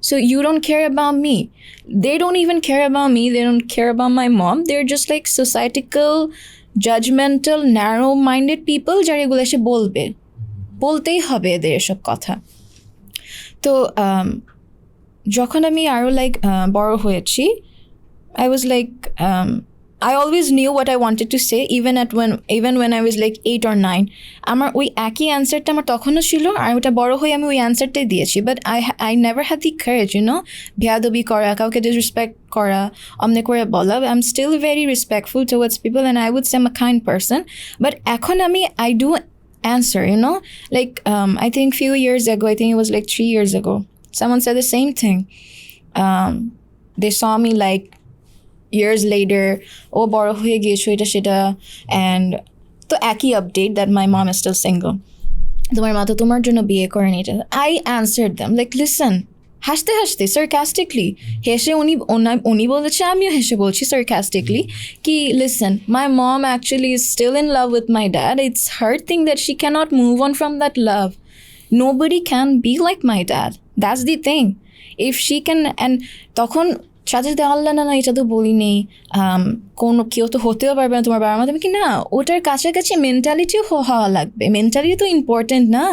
So you don't care about me. They don't even care about me. They don't care about my mom. They're just like societal, judgmental, narrow-minded people যারা এগুলো এসে বলতেই হবে এদের এসব কথা. তো যখন আমি আরও লাইক বড় হয়েছি, I was like I always knew what I wanted to say even when I was like 8 or 9. আমার ওই একই অ্যান্সারটা আমার তখনও ছিল আর ওটা বড় হয়ে আমি ওই অ্যান্সারটাই দিয়েছি, but I never had the courage, you know, বেয়াদবি করা, কাউকে disrespect করা, অমনে করে বলা. I'm still very respectful towards people and I would say I'm a kind person, but এখন I do answer, you know, like I think few years ago, I think it was like 3 years ago, someone said the same thing. They saw me like years later, ও বড় হয়ে গিয়েছো এটা সেটা, and তো একই update that my mom is still single. তোমার মা তো তোমার জন্য বিয়ে করেনি এটা. I answered them like, listen, হাসতে হাসতে sarcastically হেসে উনি বলেছে, আমিও হেসে বলছি sarcastically কি listen, my mom actually is still in love with my dad. It's her thing that she cannot move on from that love. Nobody can be like my dad. That's the thing. If she can, and তখন সাথে সাথে আল্লাহ না এটা তো বলিনি, কোনো কেউ তো হতেও পারবে না তোমার বাবার মতো, কি না, ওটার কাছাকাছি মেন্টালিটিও হওয়া লাগবে. মেন্টালিটি তো ইম্পর্টেন্ট না?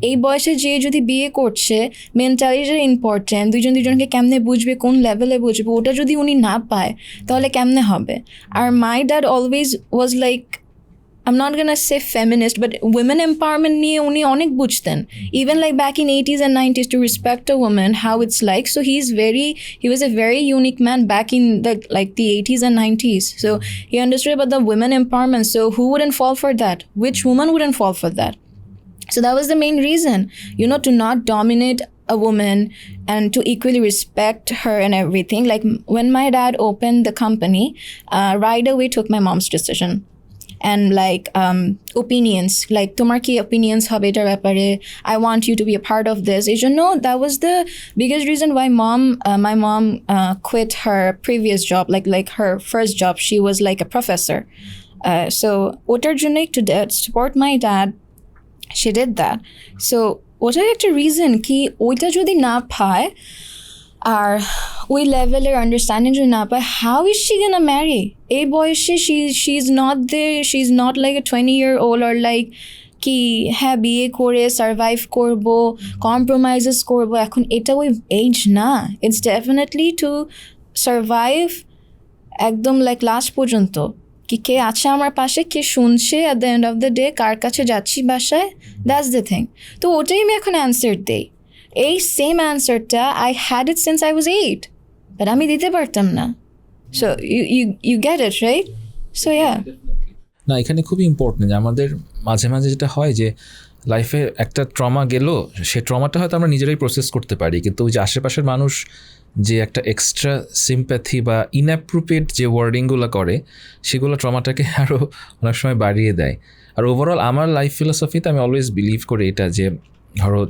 এই বয়সে যে যদি বিয়ে করছে, মেন্টালিটিটা ইম্পর্টেন্ট. দুজনকে কেমনে বুঝবে, কোন লেভেলে বুঝবে, ওটা যদি উনি না পায় তাহলে কেমনে হবে? আর my dad always was like, I'm not gonna say feminist, but women empowerment নিয়ে উনি অনেক বুঝতেন. Even like back in 80s and 90s, to respect a woman, how it's like. So he was a very unique man back in the 80s and 90s. So he understood about the women empowerment. So who wouldn't fall for that? Which woman wouldn't fall for that? So that was the main reason, you know, to not dominate a woman and to equally respect her and everything. Like when my dad opened the company, right away took my mom's decision. And like opinions, like tomar ki opinions hobe etar byapare, I want you to be a part of this. You know, that was the biggest reason why my mom quit her previous job, like her first job. She was like a professor, so otar jonne to support my dad, she did that. So otar ekta reason ki oita jodi na paয় আর ওই লেভেলের understanding যদি না পায়, how is she gonna marry? এই বয়সে she is not there, she is not like a 20-year-old or like কি হ্যাঁ বিয়ে করে সার্ভাইভ করব, কম্প্রোমাইজেস করব. এখন এটা ওই এজ না. ইটস ডেফিনেটলি টু সার্ভাইভ একদম লাইক লাস্ট পর্যন্ত, কি কে আছে আমার পাশে, কে শুনছে at the end of the day, কার কাছে যাচ্ছি বাসায়, দ্যাটস দ্য থিং. তো ওটাই আমি এখন অ্যান্সার দেই. এই সেম অ্যান্সারটা I had it since I was 8, but আমি দিতে পারতাম না. So you get it right? So yeah, না এখানে খুবই ইম্পর্টেন্ট যে আমাদের মাঝে মাঝে যেটা হয় যে লাইফে একটা ট্রমা গেল, সে ট্রমাটা হয়তো আমরা নিজেরাই প্রসেস করতে পারি, কিন্তু ওই যে আশেপাশের মানুষ যে একটা এক্সট্রা সিম্প্যাথি বা ইনঅ্যাপ্রোপ্রিয়েট যে ওয়ার্ডিংগুলো করে, সেগুলো ট্রমাটাকে আরও অনেক সময় বাড়িয়ে দেয়. আর ওভারঅল আমার লাইফ ফিলোসফিতে আমি অলওয়েজ বিলিভ করি এটা যে ধরো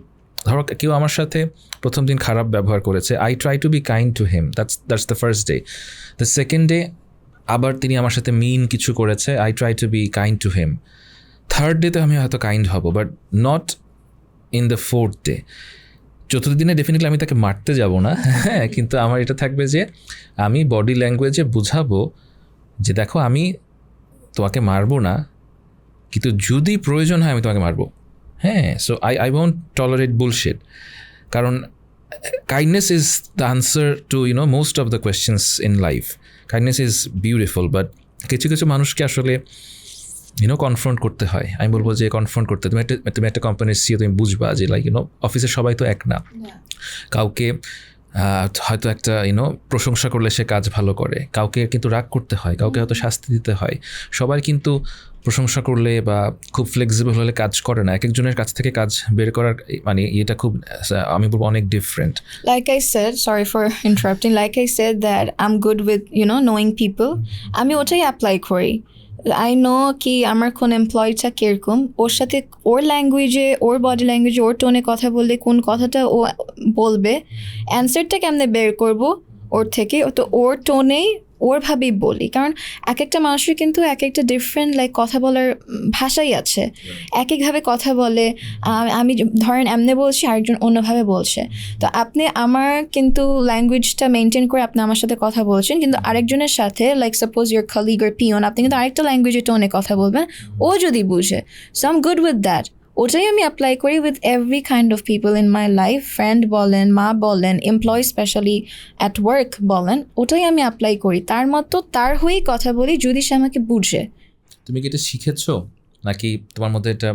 কেউ আমার সাথে প্রথম দিন খারাপ ব্যবহার করেছে, I try to be kind to him, that's the first day. The second day আবার তিনি আমার সাথে মিন কিছু করেছে, I try to be kind to him. Third ডেতে আমি হয়তো কাইন্ড হব, but not in the fourth day. চতুর্থ দিনে ডেফিনেটলি আমি তাকে মারতে যাব না, হ্যাঁ, কিন্তু আমার এটা থাকবে যে আমি বডি ল্যাঙ্গুয়েজে বুঝাবো যে দেখো আমি তোমাকে মারবো না, কিন্তু যদি প্রয়োজন হয় আমি তোমাকে মারবো. হ্যাঁ, so I won't tolerate bullshit, কারণ kindness is the answer to most of the questions in life. Kindness is beautiful, but কিছু কিছু মানুষকে আসলে কনফ্রন্ট করতে হয়. আমি বলবো যে কনফ্রন্ট করতে, তুমি একটা কোম্পানির সিও, তুমি বুঝবা যে লাইক অফিসের সবাই তো এক না. কাউকে হয়তো একটা প্রশংসা করলে সে কাজ ভালো করে, কাউকে কিন্তু রাগ করতে হয়, কাউকে হয়তো শাস্তি দিতে হয়. সবাই কিন্তু প্রশংসা করলে বা খুব ফ্লেক্সিবল হলে কাজ করে না. এক একজনের কাছ থেকে কাজ বের করার মানে এটা খুব, আমি বলবো অনেক different. Like I said, sorry for interrupting, like I said that I'm good with knowing people. আমি ওটাই অ্যাপ্লাই করি. আই নো কি আমার কোন এমপ্লয়িটা কীরকম, ওর সাথে ওর ল্যাঙ্গুয়েজে, ওর বডি ল্যাঙ্গুয়েজে, ওর টোনে কথা বললে কোন কথাটা ও বলবে, অ্যান্সারটা কেমনে বের করব ওর থেকে, তো ওর টোনেই ওরভাবেই বলি. কারণ এক একটা মানুষের কিন্তু এক একটা ডিফারেন্ট লাইক কথা বলার ভাষাই আছে, এক একভাবে কথা বলে. আমি ধরেন এমনি বলছি, আরেকজন অন্যভাবে বলছে, তো আপনি আমার কিন্তু ল্যাঙ্গুয়েজটা মেনটেন করে আপনি আমার সাথে কথা বলছেন, কিন্তু আরেকজনের সাথে like suppose your colleague or peon, আপনি কিন্তু আরেকটা ল্যাঙ্গুয়েজে টোনে কথা বলবেন, ও যদি বুঝে. So I am good with that. ওটাই আমি অ্যাপ্লাই করি with every kind of people in my life, friend বলেন, মা বলেন, এমপ্লয় স্পেশালি অ্যাট ওয়ার্ক বলেন, ওটাই আমি অ্যাপ্লাই করি। তার মতো তার হয়েই কথা বলি যদি সে আমাকে বুঝে। তুমি কি এটা শিখেছো নাকি তোমার মধ্যে এটা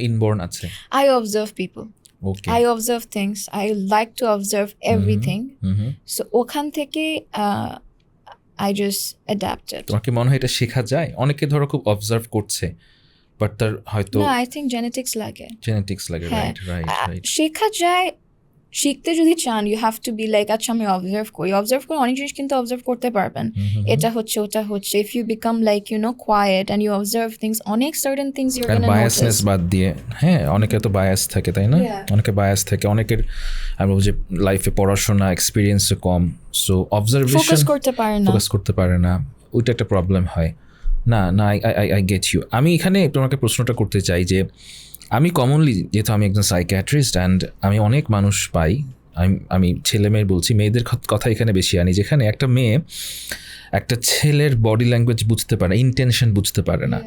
ইনবর্ন আছে? I observe people. Okay. I observe things. I like to observe everything. So ওখান থেকে I just adapted. তোমার কি মনে হয় এটা শেখা যায়? অনেকে ধরো খুব অবজার্ভ করছে বাট তার হয়তো না, I think genetics লাগে। রাইট। শেখা যায়। শিখতে যদি চান you have to be like আচ্ছা আমি অবজার্ভ করি অনেক জিনিস কিন্তু অবজার্ভ করতে পারবেন, এটা হচ্ছে ওটা হচ্ছে। If you become like quiet and you observe things, অনেক certain things you are gonna notice. Biasness বাদ দিয়ে, হ্যাঁ, অনেকে তো বায়াস থাকে, তাই না? অনেকে বায়াস থাকে, অনেকের আমি বলছি লাইফে পড়াশোনা এক্সপিরিয়েন্সও কম, সো অবজারভেশন ফোকাস করতে পারে না, ওইটা একটা প্রবলেম হয়। না আই গেট ইউ। আমি এখানে তোমাকে প্রশ্নটা করতে চাই যে আমি কমনলি, যেহেতু আমি একজন সাইকিয়াট্রিস্ট অ্যান্ড আমি অনেক মানুষ পাই, আমি ছেলে মেয়ের বলছি, মেয়েদের কথা এখানে বেশি আনি, যেখানে একটা মেয়ে একটা ছেলের বডি ল্যাঙ্গুয়েজ বুঝতে পারে, ইন্টেনশন বুঝতে পারে না,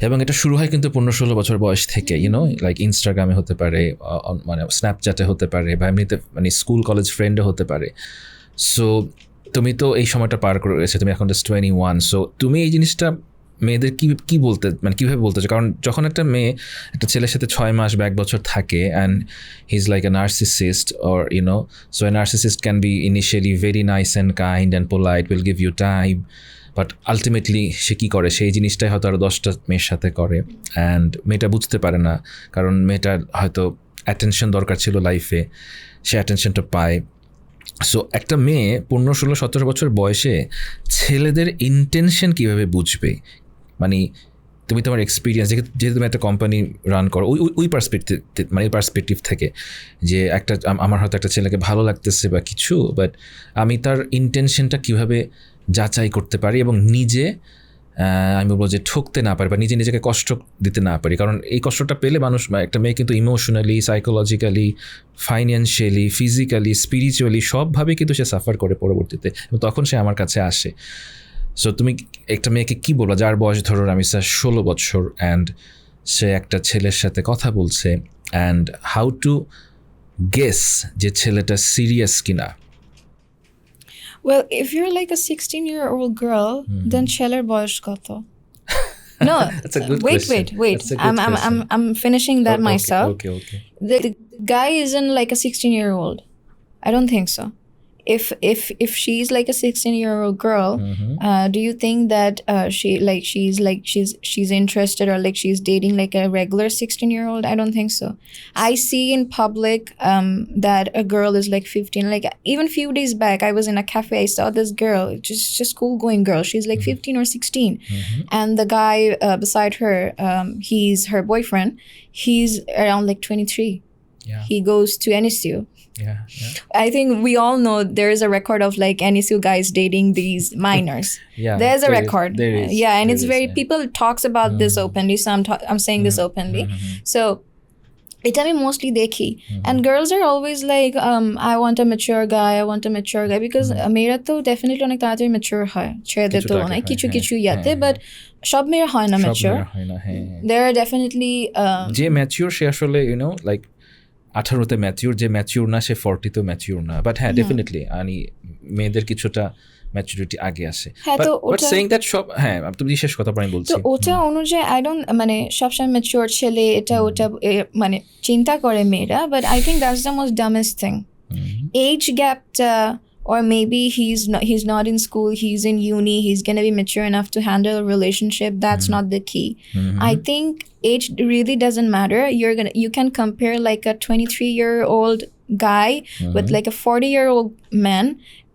এবং এটা শুরু হয় কিন্তু 15-16 বছর বয়স থেকে, লাইক ইনস্টাগ্রামে হতে পারে, মানে স্ন্যাপচ্যাটে হতে পারে, বা এমনিতে মানে স্কুল কলেজ ফ্রেন্ডে হতে পারে। সো তুমি তো এই সময়টা পার করে রয়েছে, তুমি এখন জাস্ট 21, সো তুমি এই জিনিসটা মেয়েদের কি বলতে, মানে কীভাবে বলতে চাও? কারণ যখন একটা মেয়ে একটা ছেলের সাথে 6 মাস বা 1 বছর থাকে and he is like a narcissist or so a narcissist can be initially very nice and kind and polite, will give you time, but ultimately সে কী করে, সেই জিনিসটাই হয়তো আরও 10টা মেয়ের সাথে করে, অ্যান্ড মেয়েটা বুঝতে পারে না, কারণ মেয়েটার হয়তো অ্যাটেনশন দরকার ছিল লাইফে, সে অ্যাটেনশনটা পায়। সো একটা মেয়ে 15, 16, 17 বছর বয়সে ছেলেদের ইন্টেনশন কীভাবে বুঝবে? মানে তুমি তোমার এক্সপিরিয়েন্স, যেহেতু তুমি একটা কোম্পানি রান করো, ওই পার্সপেক্টিভ থেকে, যে আমার হয়তো একটা ছেলেকে ভালো লাগতেছে বা কিছু, বাট আমি তার ইন্টেনশনটা কীভাবে যাচাই করতে পারি এবং নিজে আমি বলবো যে ঠকতে না পারি বা নিজেকে কষ্ট দিতে না পারি। কারণ এই কষ্টটা পেলে মানুষ, একটা মেয়ে কিন্তু emotionally, psychologically, financially, physically, spiritually সবভাবে কিন্তু সে সাফার করে পরবর্তীতে, এবং তখন সে আমার কাছে আসে। সো তুমি একটা মেয়েকে কী বলবো, যার বয়স ধরো রামিসা 16 বছর অ্যান্ড সে একটা ছেলের সাথে কথা বলছে, অ্যান্ড হাউ টু গেস যে ছেলেটা সিরিয়াস কিনা? Well, if you're like a 16-year-old girl, then ছেলের বয়স কত? No, that's a good question. Wait. I'm finishing that myself. Okay. The guy isn't like a 16-year-old. I don't think so. If she's like a 16-year-old girl, do you think that she's interested, or like she's dating like a regular 16-year-old? I don't think so. I see in public that a girl is like 15. Like even few days back, I was in a cafe. I saw this girl, just school-going girl. She's like 15 or 16, and the guy beside her, he's her boyfriend. He's around like 23. Yeah. He goes to NSU. Yeah. I think we all know there is a record of like NSU guys dating these minors. Yeah, there's a record. There is. Yeah, and it's very people talks about this openly. So I'm saying this openly. So এটা আমি mostly দেখি, and girls are always like I want a mature guy because মেয়েরা তো definitely অনেক তাড়াতাড়ি mature হয় ছেলেদের তুলনায় কিছু ইয়াতে, বাট সব মেয়েরা হয় না ম্যাচিওর। there are definitely যে ম্যাচিওর সে আসলে লাইক 18তে ম্যাচিওর, যে ম্যাচিওর না সে 40তে ম্যাচিওর না, বাট হ্যাঁ ডেফিনেটলি আমি মেয়েদের কিছুটা ম্যাচুরিটি আগে আসে। বাট সেইং দ্যাট সব, হ্যাঁ তুমি শেষ কথা আমি বলছি, তো ওটা অনুযায়ী আই ডোন্ট, মানে সবসময় ম্যাচিওর ছেলে এটা ওটা মানে চিন্তা করে মেয়েরা, but I think that's the most dumbest thing. Age গ্যাপটা, or maybe he's not in school, he's in uni, he's going to be mature enough to handle a relationship. That's not the key. I think age really doesn't matter. You can compare like a 23-year-old guy with like a 40-year-old man,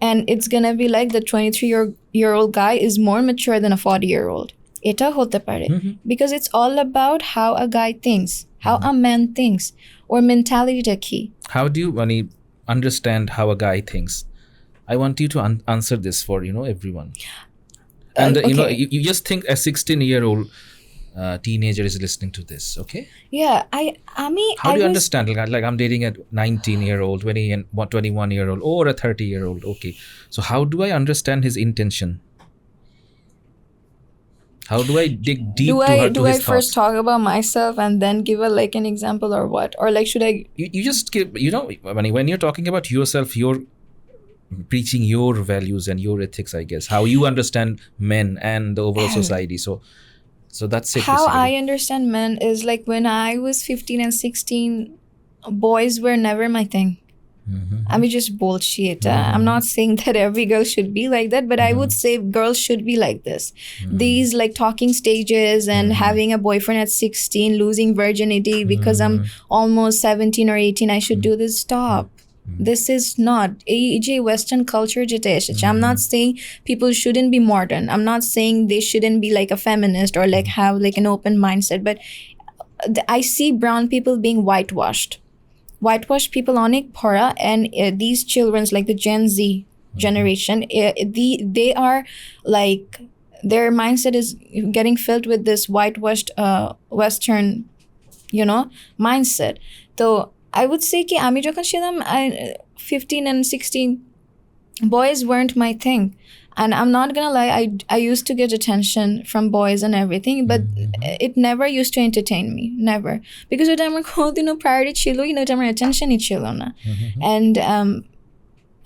and it's going to be like the 23-year-old guy is more mature than a 40-year-old. Eta hote pare, because it's all about how a guy thinks, how a man thinks, or mentality ta key. How do you understand how a guy thinks? I want you to answer this for everyone. And okay. You just think a 16-year-old teenager is listening to this, okay? Yeah, how do you understand? Like I'm dating a 19-year-old, 21-year-old, or a 30-year-old. Okay, so how do I understand his intention? How do I dig deep Do to I her, to do I his first thoughts? talk about myself and then give a like an example or what? Or like should I You just give, you know, when you're talking about yourself, you're preaching your values and your ethics, I guess, how you understand men and the overall society. So that's it. how basically. I understand men is like when I was 15 and 16, boys were never my thing. I mean, just bullshit. I'm not saying that every girl should be like that, but I would say girls should be like this. These like talking stages and having a boyfriend at 16, losing virginity because I'm almost 17 or 18, I should do this. Stop. This is not a Western culture. I'm not saying people shouldn't be modern. I'm not saying they shouldn't be like a feminist or like have like an open mindset, but I see brown people being whitewashed people onek bhora, and these children's like the Gen Z generation, they are like their mindset is getting filled with this whitewashed Western, you know, mindset. So I would say ki ami jokhon chilam 15 and 16, boys weren't my thing. And I'm not gonna lie, I used to get attention from boys and everything, but it never used to entertain me, never. Because ওটা আমার কোনোদিনও priority ছিলই না, ওটা আমার attentionই ছিল না. And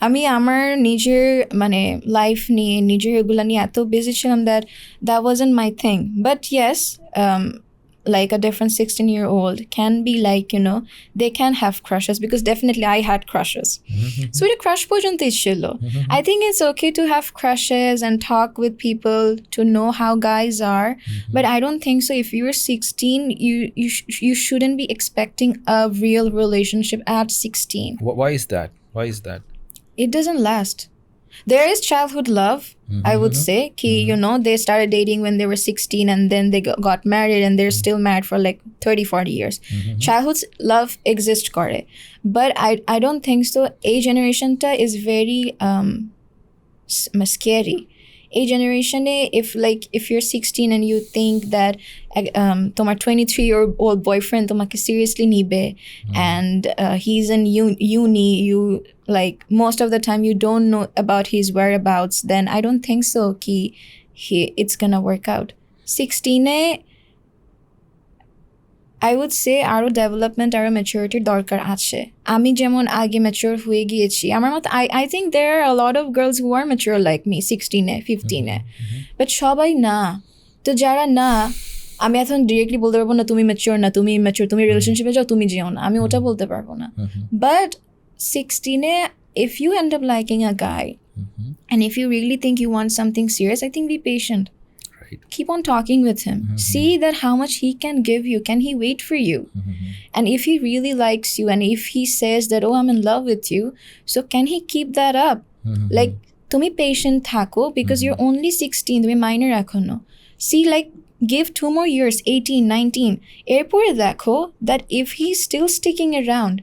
আমি আমার নিজের মানে লাইফ নিয়ে নিজের এগুলা নিয়ে এত বিজি ছিলাম that wasn't my thing. But yes, like a different 16-year-old can be like, you know, they can have crushes, because definitely I had crushes. So it crush পর্যন্তই ছিল. I think it's okay to have crushes and talk with people to know how guys are, but I don't think so. If you're 16, you shouldn't be expecting a real relationship at 16. Why is that? Why is that? It doesn't last. There is childhood love, I would say, ki, you know, they started dating when they were 16 and then they got married and they're still married for like 30-40 years. Childhood love exists kore, but I don't think so. A generation ta is very scary. A generation if you're 16 and you think that tomar 23-year-old boyfriend tomake seriously nibe, and he's in uni, you like most of the time you don't know about his whereabouts, then I don't think so ki it's gonna work out. 16 I would say আরো development আরো ম্যাচুরিটির দরকার আছে. আমি যেমন আগে mature হয়ে গিয়েছি আমার মত, I think there are a lot of girls who are mature like me 16 15 but সবাই না. তো যারা না, আমি এখন ডিরেক্টলি বলতে পারবো না তুমি ম্যাচিওর তুমি রিলেশনশিপে যাও, তুমি যেও না, আমি ওটা বলতে পারবো না. But 16 if you end up liking a guy and if you really think you want something serious, I think be patient. Keep on talking with him. See that how much he can give you. Can he wait for you? And if he really likes you and if he says that, oh, I'm in love with you, so can he keep that up? Like, tumi patient thako because you're only 16, tumi minor ekhono. See, like, give 2 more years, 18, 19. Erpore dekho that if he's still sticking around,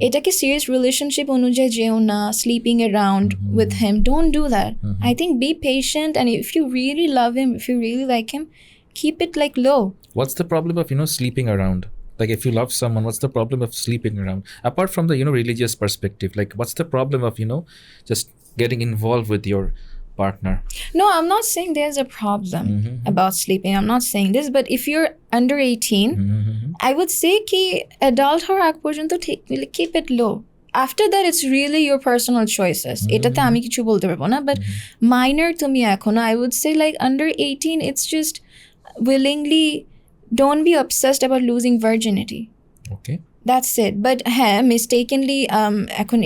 এটাকে serious relationship অনুযায়ী যেও না, sleeping around with him, don't do that. I think be patient, and if you really love him, if you really like him, keep it like low. What's the problem of, you know, sleeping around? Like, if you love someone, what's the problem of sleeping around? Apart from the, you know, religious perspective, like, what's the problem of, you know, just getting involved with your partner? No, I'm not saying there's a problem about sleeping. I'm not saying this, but if you're under 18, I would say ki adult hor ag porjonto keep it low. After that, it's really your personal choices. Etate ami kichu bolte parbo na, but minor tumi ekhono, I would say like under 18, it's just willingly, don't be obsessed about losing virginity. Okay. That's it. But mistakenly,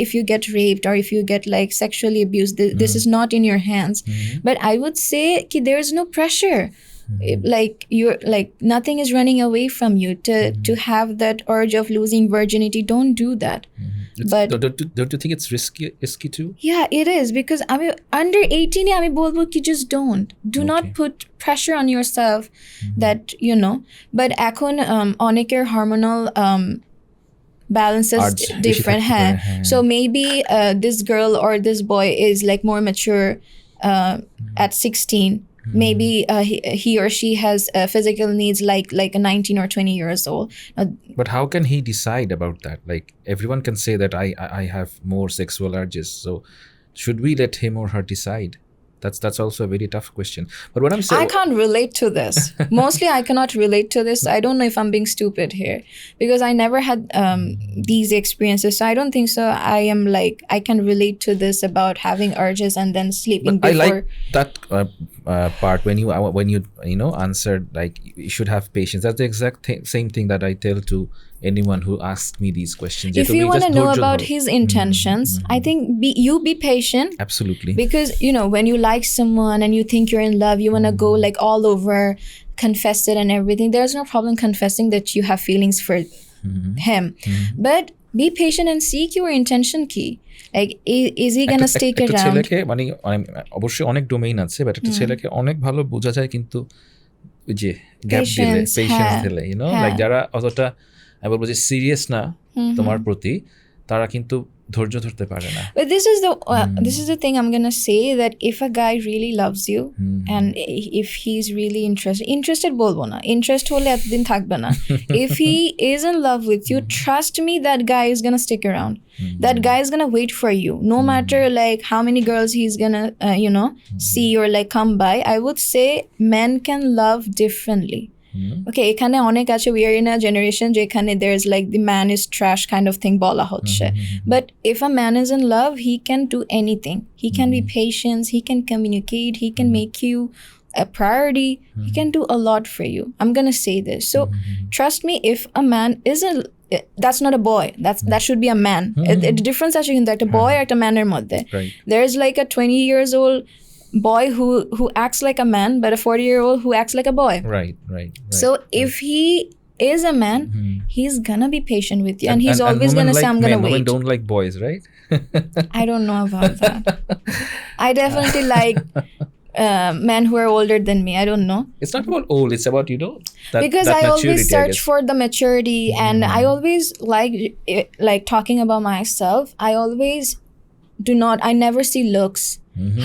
if you get raped or if you get like sexually abused, this is not in your hands. But I would say ki there is no pressure. Like you're like nothing is running away from you to have that urge of losing virginity. Don't do that. But don't you think it's risky too? Yeah, it is, because I mean under 18 আমি বলবো কি just do not put pressure on yourself that, you know. But এখন অনেকের hormonal balances different. So maybe this girl or this boy is like more mature at 16. Maybe he or she has physical needs like a 19 or 20 years old. But how can he decide about that? Like, everyone can say that I have more sexual urges. So should we let him or her decide That's also a very tough question. But what I'm saying, I can't relate to this. Mostly, I cannot relate to this. I don't know if I'm being stupid here because I never had these experiences. So I don't think so. I can relate to this about having urges and then sleeping but I before. like that part when you answered like you should have patience. That's the exact same thing that I tell to anyone who asks me these questions. If you want to know about his intentions, I think be patient. Absolutely. Because when you like someone and you think you're in love, you want to go like all over, confess it and everything. There's no problem confessing that you have feelings for him, but be patient and seek your intention key. Like, is he gonna stick একটা around? ছেলেকে মানে অবশ্যই অনেক domain আছে, but একটা ছেলেকে অনেক ভালো বোঝা যায় কিন্তু ওই যে গ্যাপ দিলে, পেশেন্স দিলে, লাইক যারা অতটা আমি বলবো যে সিরিয়াস না তোমার প্রতি, তারা কিন্তু ধৈর্য ধরতে পারে না। But this is the thing I'm gonna say, that if a guy really loves you and if he's really interested বলবো না, interest হলে এতদিন থাকবে না। If he is in love with you, trust me, that guy is gonna stick around. That guy is gonna wait for you, no matter like how many girls he's gonna see or like come by. I would say men can love differently. Okay, এখানে অনেক আছে, we are in a generation যেখানে there's like the man is trash kind of thing বলা হচ্ছে, but if a man is in love, he can do anything. He can be patient, he can communicate, he can make you a priority, he can do a lot for you. I'm gonna say this, so trust me, if a man isn't, that's not a boy, that should be a man. The difference আছে কিন্তু একটা boy আর একটা manএর মধ্যে. There's like a 20 years old boy who acts like a man, but a 40-year-old who acts like a boy. Right. So if he is a man, he's gonna be patient with you, and he's always gonna say, I'm gonna wait. Women don't like boys, right? I don't know about that. I definitely like men who are older than me. I don't know. It's not about old, it's about because I always search for the maturity, and I always like talking about myself. I never see looks,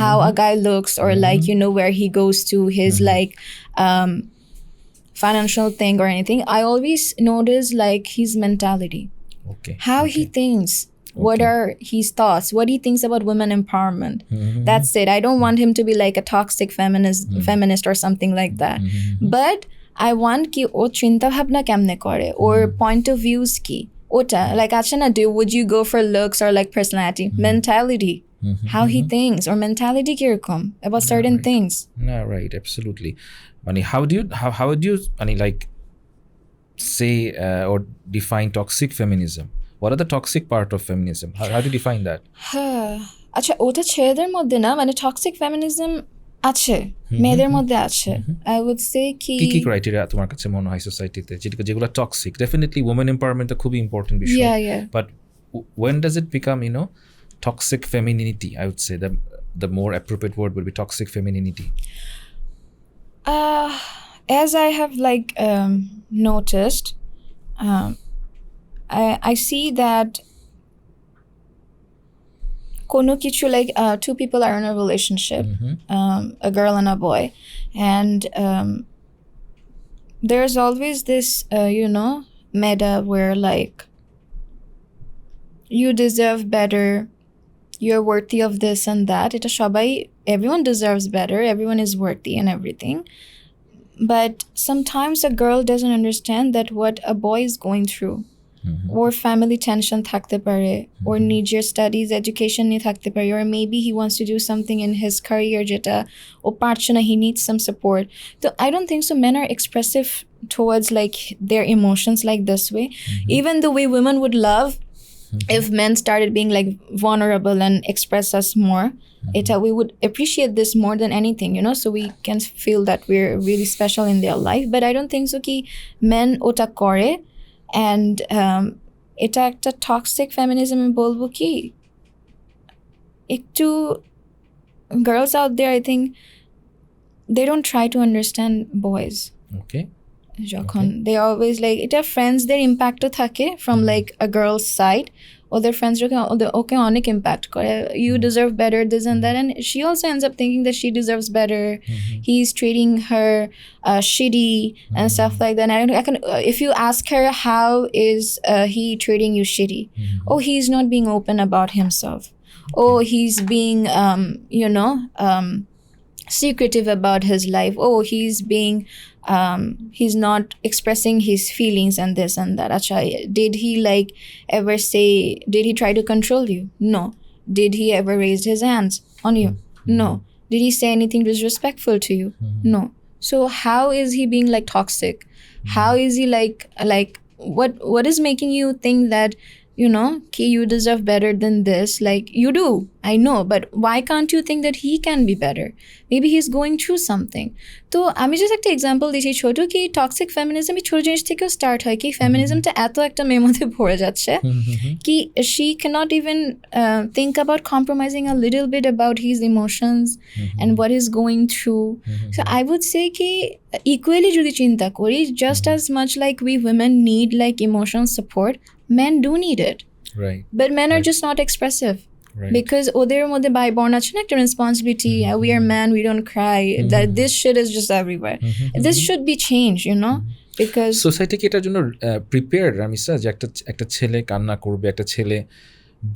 how a guy looks, or like where he goes to his like financial thing or anything. I always notice like his mentality, how he thinks, what are his thoughts, what he thinks about women empowerment. That's it. I don't want him to be like a toxic feminist or something like that, but I want ki o chinta bhabna kemne kore, or point of views ki ota like acha na, would you go for looks or like personality, mentality, how he thinks, or mentality kirokom about certain things. Yeah, right, absolutely. How would you like say or define toxic feminism? What are the toxic part of feminism? How do you define that? আচ্ছা, ওটা ছেলেদের মধ্যে না, মানে toxic feminism আছে, মেয়েদের মধ্যে আছে। I would say কি ক্রাইটেরিয়া তোমার কাছে মনে হয় সোসাইটিতে যেগুলো টক্সিক? ডেফিনেটলি ওমেন এম্পাওয়ারমেন্ট খুবই ইম্পর্টেন্ট বিষয়, but when does it become toxic femininity? I would say the more appropriate word would be toxic femininity. As I have like noticed, I see that কোনো কিছু like two people are in a relationship, a girl and a boy, and there's always this meta where like you deserve better, you're worthy of this and that. Eta shobai, everyone deserves better, everyone is worthy and everything, but sometimes a girl doesn't understand that what a boy is going through, or family tension থাকতে পারে, or নিজের studies education নিয়ে থাকতে পারে, or maybe he wants to do something in his career যেটা ও পারছে না, he needs some support. So I don't think so men are expressive towards like their emotions like this way, even the way women would love if men started being like vulnerable and express us more. We would appreciate this more than anything, so we can feel that we're really special in their life. But I don't think so ki men ota kore, and এটা একটা toxic feminism বলবো কি, একটু girls out there, I think they don't try to understand boys. যখন they always like এটা friendsদের ইম্প্যাক্টও থাকে from like a girl's side, ওদের friends ওকে অনেক impact করে, you deserve better, this and that, and she also ends up thinking that she deserves better. He's treating her shitty and stuff like that. And I can, if you ask her how is he treating you shitty, oh, he's not being open about himself, oh, he's being secretive about his life. Oh, he's not expressing his feelings and this and that. Acha, did he like ever say, did he try to control you? No. Did he ever raise his hands on you? No. Did he say anything disrespectful to you? No. So how is he being like toxic? How is he like what is making you think that, you know, ki you deserve better than this? Like, you do, I know, but why can't you think that he can be better? Maybe he's going through something. তো আমি just একটা example দিচ্ছি ছোট, কি toxic feminism এই ছোট জিনিস থেকেও স্টার্ট হয়, কি ফেমিনিজমটা এত একটা মেয়ের মধ্যে ভরে যাচ্ছে কি she cannot even think about compromising a little bit about his emotions and what he's going through. So I would say ki equally যদি চিন্তা করি, just as much like we women need like emotional support, men do need it. Right. But men are just not expressive. Right. Because ওদের মধ্যে by born আছে না একটা responsibility, we are men, we don't cry, that this shit is just everywhere. This should be changed, you know, because society কি এটার জন্য prepared Ramisa, যে একটা ছেলে কান্না করবে, একটা ছেলে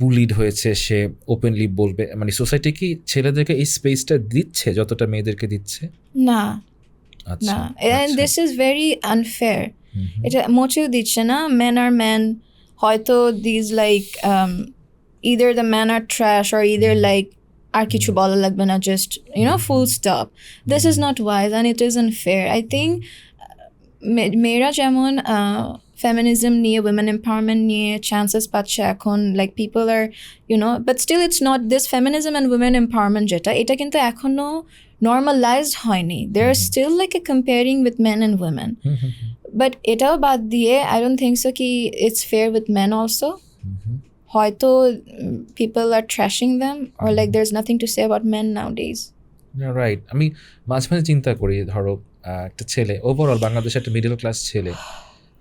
বুলিড হয়েছে, সে ওপেনলি বলবে, মানে সোসাইটি কি ছেলেদেরকে এই স্পেসটা দিচ্ছে যতটা মেয়েদেরকে দিচ্ছে? না, আচ্ছা, and this is very unfair. এটা মোটেও দিচ্ছে না. men are men, হয়তো these like either the men are trash or either like আর কিছু বলা লাগবে না, just, you know, full stop. This is not wise and it isn't fair. I think মেয়েরা যেমন feminism নিয়ে, women empowerment নিয়ে chances পাচ্ছে এখন, like people are, you know, but still it's not this feminism and women empowerment যেটা, এটা কিন্তু এখনো normalized হয়নি. There's still like a comparing with men and women. But এটাও বাদ দিয়ে I don't think so কি it's fair with men also. হয়তো people are trashing them or like there's nothing to say about men nowadays. Right. আমি মাঝে মাঝে চিন্তা করি, ধরো একটা ছেলে, ওভারঅল বাংলাদেশে একটা মিডল ক্লাস ছেলে,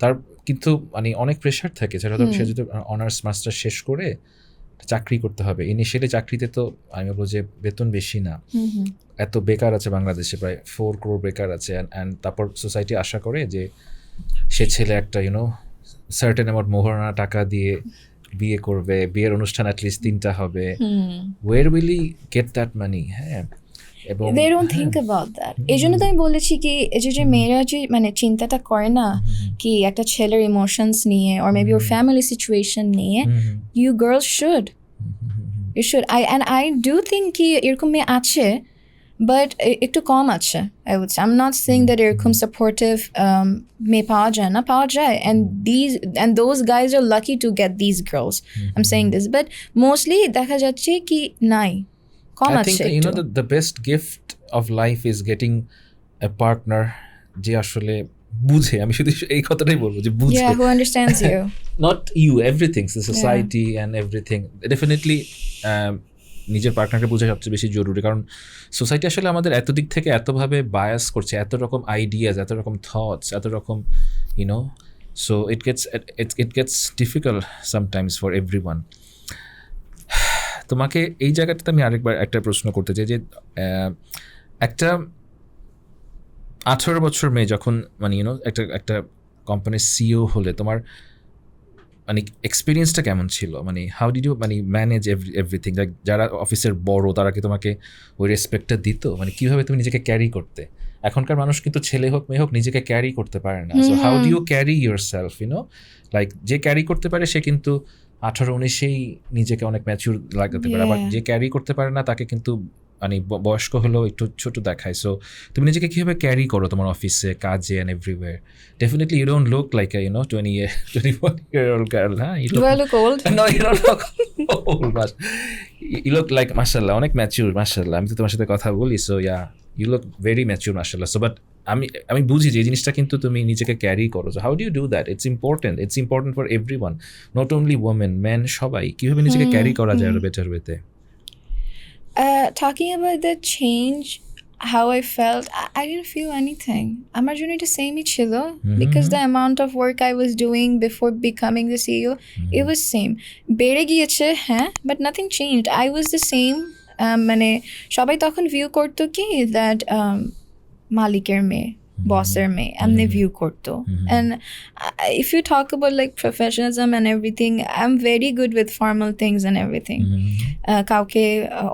তার কিন্তু মানে অনেক প্রেশার থাকে, সেটা তো সে যদি অনার্স মাস্টার শেষ করে চাকরি করতে হবে, ইনিশিয়ালি চাকরিতে তো আমি বলবো যে বেতন বেশি না, এত বেকার আছে বাংলাদেশে, প্রায় 4 crore বেকার আছে, অ্যান্ড তারপর সোসাইটি আশা করে যে সে ছেলে একটা ইউনো সার্টেন অ্যামাউন্ট মোহরানা টাকা দিয়ে বিয়ে করবে, বিয়ের অনুষ্ঠান অ্যাটলিস্ট 3টা হবে, where will he get that money? হ্যাঁ, এবং they don't think about that. এই জন্য তো আমি বলেছি কি এই যে মেয়েরা যে মানে চিন্তাটা করে না কি একটা ছেলের ইমোশনস নিয়ে or maybe your family situation নিয়ে, you girls should, you should. I do think কি এরকম মেয়ে আছে, but একটু কম আছে, I would say. I'm not saying that এরকম supportive মেয়ে পাওয়া যায় না, পাওয়া যায়, and those guys are lucky to get these girls. I'm saying this, but mostly দেখা যাচ্ছে কি নাই, কম I আছে. think you know the best gift of life is getting a partner যে আসলে বুঝে, আমি শুধু এই কথাটাই বলবো যে বুঝে, yeah, who understands you. not you, everything, the society and everything. Definitely নিজের পার্টনারকে বোঝা সবচেয়ে বেশি জরুরি, কারণ সোসাইটি আসলে আমাদের এত দিক থেকে এতভাবে বায়াস করছে, এত রকম আইডিয়াস, এত রকম থটস, এত রকম you know, so it gets difficult sometimes for everyone. তোমাকে এই জায়গাটাতে আমি আরেকবার একটা প্রশ্ন করতে চাই যে একটা 18 বছর মেয়ে যখন মানে ইউনো একটা কোম্পানির সিইও হলে, তোমার মানে এক্সপিরিয়েন্সটা কেমন ছিল? মানে হাউ ডিড ইউ মানে ম্যানেজ এভরিথিং? লাইক যারা অফিসের বড় তারা কি তোমাকে ওই রেসপেক্টটা দিত? মানে কীভাবে তুমি নিজেকে ক্যারি করতে? এখনকার মানুষ কিন্তু ছেলে হোক মেয়ে হোক নিজেকে ক্যারি করতে পারে না. So how do you carry yourself, you know, like যে ক্যারি করতে পারে সে কিন্তু 18-19-এই নিজেকে অনেক ম্যাচিউর লাগাতে পারে, আবার যে ক্যারি করতে পারে না তাকে কিন্তু মানে বয়স্ক হলেও একটু ছোট দেখায়. সো তুমি নিজেকে কীভাবে ক্যারি করো তোমার অফিসে, কাজে and everywhere? Definitely you don't look like a 21-year-old girl, huh? Do I look old? No, you don't look old, but you look like mashallah অনেক ম্যাচিউর, mashallah. আমি তো তোমার সাথে কথা বলি, so you look very mature, mashallah. So but আমি বুঝি যে এই জিনিসটা কিন্তু তুমি নিজেকে ক্যারি করো. So how do you do that? It's important for everyone, not only women, men, সবাই কীভাবে নিজেকে ক্যারি করা যায় আরো বেটার ওয়েতে? Talking about the change, how I felt, I didn't feel anything. আমার জন্য এটা সেমই ছিল, because the amount of work I was doing before becoming the CEO, it was same. বেড়ে গিয়েছে, হ্যাঁ, but nothing changed. I was the same. মানে সবাই তখন ভিউ করতো কি দ্যাট মালিকের মেয়ে, বসের মেয়ে এমনি ভিউ করতো and if you talk about like professionalism and everything I'm very good with formal things and everything কাউকে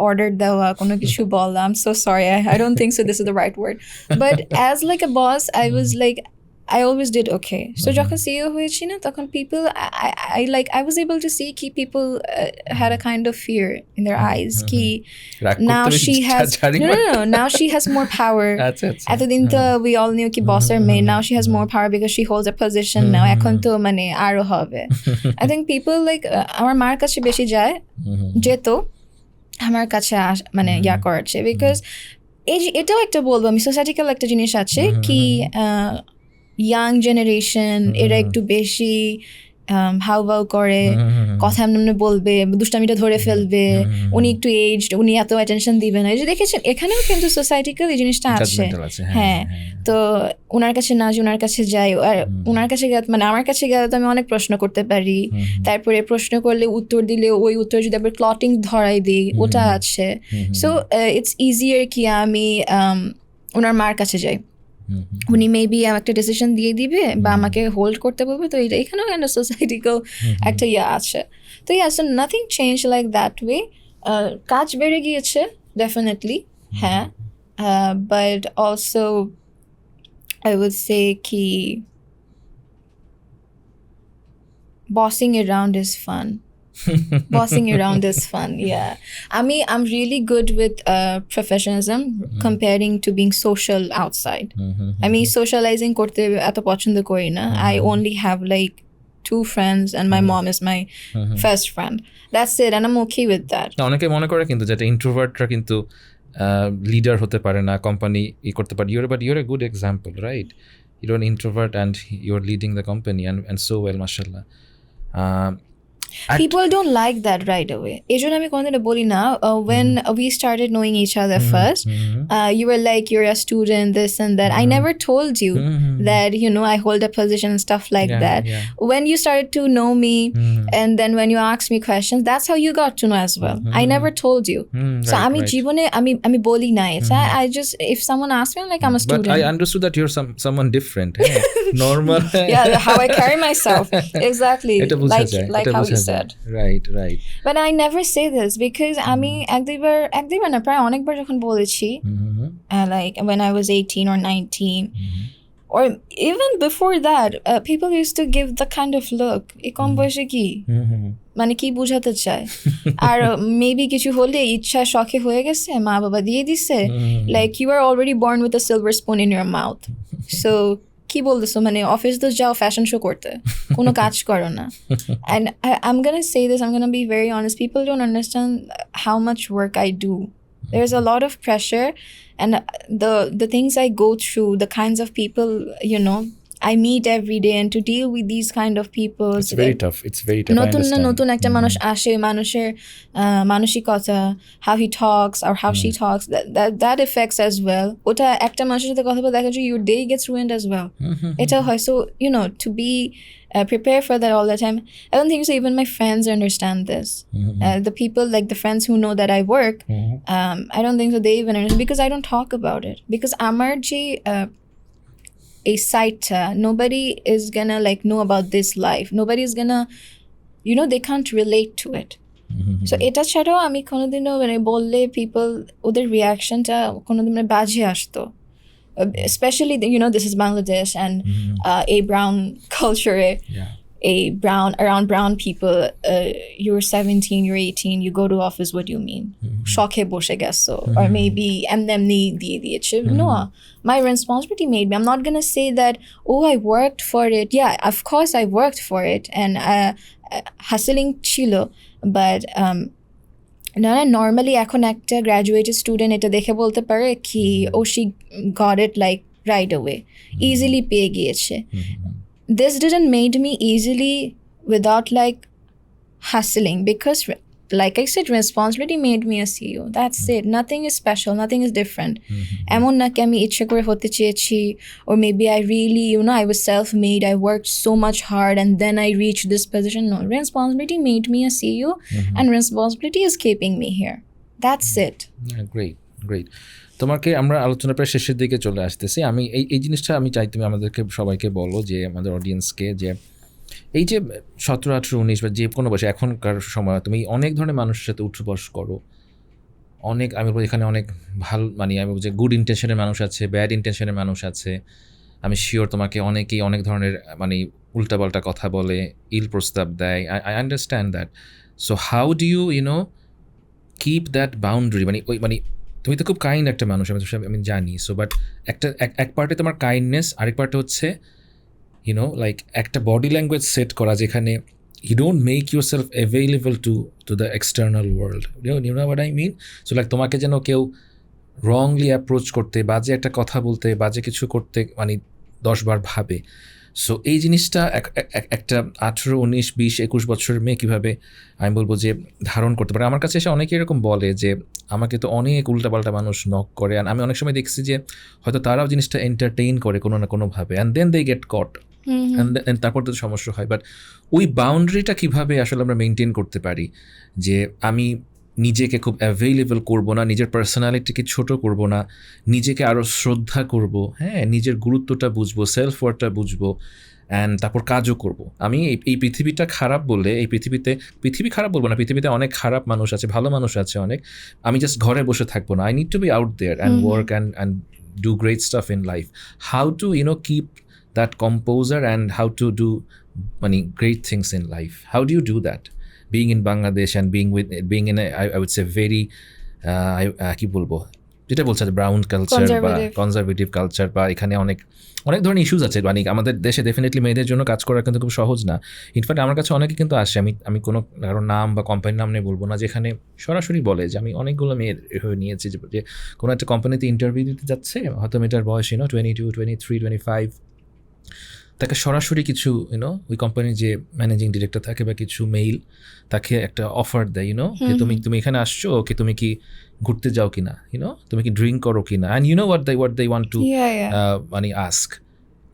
order দেওয়া কোনো কিছু বলা I'm so sorry I don't think so this is the right word but as like a boss I was like I always did okay. So যখন CEO হয়েছি না তখন people I was able to see কি people had a kind of fear in their eyes কি now she has no now she has more power এতদিন তো we all knew কি বসের মেয়ে now she has more power because she holds a position now এখন তো মানে আরো হবে I think people like আমার মার কাছে বেশি যায় যেত আমার কাছে মানে ইয়া করছে because এটাও একটা বলবো আমি সোসাইটিক্যাল একটা জিনিস আছে কি ইয়াং জেনারেশন এরা একটু বেশি হাউভাউ করে কথা এমনি বলবে দুষ্টামিটা ধরে ফেলবে উনি একটু এজড উনি এত অ্যাটেনশন দিবে না এই যে দেখেছেন এখানেও কিন্তু সোসাইটিক্যাল এই জিনিসটা আছে হ্যাঁ তো ওনার কাছে না যে ওনার কাছে যাই আর ওনার কাছে গেলে মানে আমার কাছে গেলে তো আমি অনেক প্রশ্ন করতে পারি তারপরে প্রশ্ন করলে উত্তর দিলে ওই উত্তর যদি আবার ক্লটিং ধরাই দিই ওটা আছে সো ইটস ইজিয়ার কি আমি ওনার মার কাছে যাই উনি মেবি একটা ডিসিশন দিয়ে দিবে বা আমাকে হোল্ড করতে বলবে তো এখানেও একটা সোসাইটিক্যাল একটা ইয়া আছে তো yeah so nothing change like that way কাজ বেড়ে গিয়েছে ডেফিনেটলি হ্যাঁ but also I would say কি bossing around is fun bossing around is fun yeah I'm really good with professionalism comparing to being social outside I mean socializing korte eto pochondo kori na I only have like 2 friends and my mom is my first friend that's it and I'm okay with that অনেকে মনে করে কিন্তু যেটা ইন্ট্রোভার্টরা কিন্তু leader হতে পারে না company করতে পারে you're a good example right you're an introvert and you're leading the company and so well mashallah people don't like that right away ejon ami konodino boli na when we started knowing each other first you were like you're a student this and that I never told you that you know I hold a position and stuff like that when you started to know me and then when you asked me questions that's how you got to know as well I never told you so ami jibone ami boli na eta I just if someone asks me I'm like I'm a student but I understood that you're someone different normal yeah how I carry myself exactly like how you said right but I never say this because আমি একবার না প্রায় অনেকবার যখন বলেছি like when I was 18 or 19 or even before that people used to give the kind of look এই কম বয়সে কি মানে কি বোঝাতে চায় আর মেবি কিছু হলে ইচ্ছা শখে হয়ে গেছে মা বাবা দিয়ে দিছে like you are already born with a silver spoon in your mouth so কি বলতেছো মানে অফিস তো যাও ফ্যাশন শো করতে কোনো কাজ করো না and I'm gonna say this I'm gonna be very honest people don't understand how much work I do there's a lot of pressure and the things I go through the kinds of people you know I meet every day and to deal with these kind of people it's very tough নতুন একটা মানুষ আসে মানুষের মানসিকতা how he talks or how she talks that affects as well ওটা একটা মানুষের সাথে কথা বলে দেখা যায় your day gets ruined as well এটা হয় so you know to be prepare for that all the time I don't think so even my friends understand this the people like the friends who know that I work I don't think so they even understand because I don't talk about it because আমার যে a site nobody is gonna like know about this life nobody is gonna you know they can't relate to it so এটা ছাড়াও আমি কোনোদিনও মানে বললে people ওদের রিয়াকশনটা কোনোদিন মানে বাজে আসতো especially you know this is Bangladesh and a brown culture around brown people you're 17 you're 18 you go to office what do you mean shokhe boshe gesso or maybe emnemni diye diyeche no my responsibility made me I'm not going to say that oh I worked for it yeah of course I worked for it and hustling chilo but না normally এখন একটা graduated student এটা দেখে বলতে পারে কি oh she got it like right away easily পেয়ে গিয়েছে this didn't made me easily without like hustling because like I said responsibility made me a CEO that's it nothing is special nothing is different এমন না কি আমি ইচ্ছে করে হতে চেয়েছি or maybe I really you know I was self-made I worked so much hard and then I reached this position no responsibility made me a CEO and responsibility is keeping me here that's it yeah, great তোমাকে আমরা আলোচনা প্রায় শেষের দিকে চলে আসতেছি। আমি এই জিনিসটা আমি চাই তুমি আমাদেরকে সবাইকে বলো, যে আমাদের অডিয়েন্সকে, যে এই যে 17, 18, 19 বা যে কোনো বয়সে এখনকার সময় তুমি অনেক ধরনের মানুষের সাথে উঠবস করো, অনেক, আমি বলবো এখানে অনেক ভালো, মানে আমি বলছি গুড ইন্টেনশনের মানুষ আছে, ব্যাড ইন্টেনশনের মানুষ আছে। আমি শিওর তোমাকে অনেকেই অনেক ধরনের মানে উল্টাপাল্টা কথা বলে, ইল প্রস্তাব দেয়। I understand that. So how do you keep that boundary? মানে তুমি তো খুব কাইন্ড একটা মানুষ, আমি জানি। সো বাট এক পার্টে তোমার কাইন্ডনেস, আরেক পার্টে হচ্ছে লাইক একটা বডি ল্যাঙ্গুয়েজ সেট করা, যেখানে you don't make yourself available to the external world. You know what I mean? So like তোমাকে যেন কেউ wrongly approach করতে, বাজে একটা কথা বলতে, বাজে কিছু করতে মানে 10 বার ভাবে। সো এই জিনিসটা একটা 18, 19, 20, 21 বছরের মেয়ে কীভাবে আমি বলবো যে ধারণ করতে পারে? আমার কাছে এসে অনেকে এরকম বলে যে আমাকে তো অনেক উল্টাপাল্টা মানুষ নক করে, আর আমি অনেক সময় দেখছি যে হয়তো তারাও জিনিসটা এন্টারটেইন করে কোনো না কোনোভাবে, and then they get caught, অ্যান্ড তারপর তো সমস্যা হয়। বাট ওই বাউন্ডারিটা কীভাবে আসলে আমরা মেনটেন করতে পারি, যে আমি নিজেকে খুব অ্যাভেলেবল করবো না, নিজের পার্সোনালিটিকে ছোট করবো না, নিজেকে আরও শ্রদ্ধা করব, হ্যাঁ, নিজের গুরুত্বটা বুঝবো, সেলফ ওয়ার্থটা বুঝবো, অ্যান্ড তারপর কাজও করব। আমি এই পৃথিবীটা খারাপ বললে, পৃথিবী খারাপ বলবো না, পৃথিবীতে অনেক খারাপ মানুষ আছে, ভালো মানুষ আছে অনেক। আমি জাস্ট ঘরে বসে থাকবো না, I need to be out there and work and do great stuff in life. How to keep that composure and how to do great things in life? How do you do that, being in Bangladesh and being in a I would say very কি বলবো, যেটা বলছে brown culture বা conservative culture, বা এখানে অনেক ধরনের issues আছে। মানে আমাদের দেশে ডেফিনেটলি মেয়েদের জন্য কাজ করা কিন্তু খুব সহজ না। ইনফ্যাক্ট আমার কাছে অনেকে কিন্তু আসে, আমি কোনো কারোর নাম বা কোম্পানির নাম নিয়ে বলবো না, যেখানে সরাসরি বলে যে আমি অনেকগুলো মেয়ের হয়ে নিয়েছি, যে কোনো একটা কোম্পানিতে ইন্টারভিউ দিতে যাচ্ছে, হয়তো মেয়েটার বয়স 22, 23, 25, তাকে সরাসরি কিছু ওই কোম্পানির যে ম্যানেজিং ডিরেক্টর থাকে বা কিছু মেইল তাকে একটা অফার দেয়, যে তুমি এখানে আসছো, ওকে তুমি কি ঘুরতে যাও কিনা, তুমি কি ড্রিঙ্ক করো কিনা, and what they want to ask.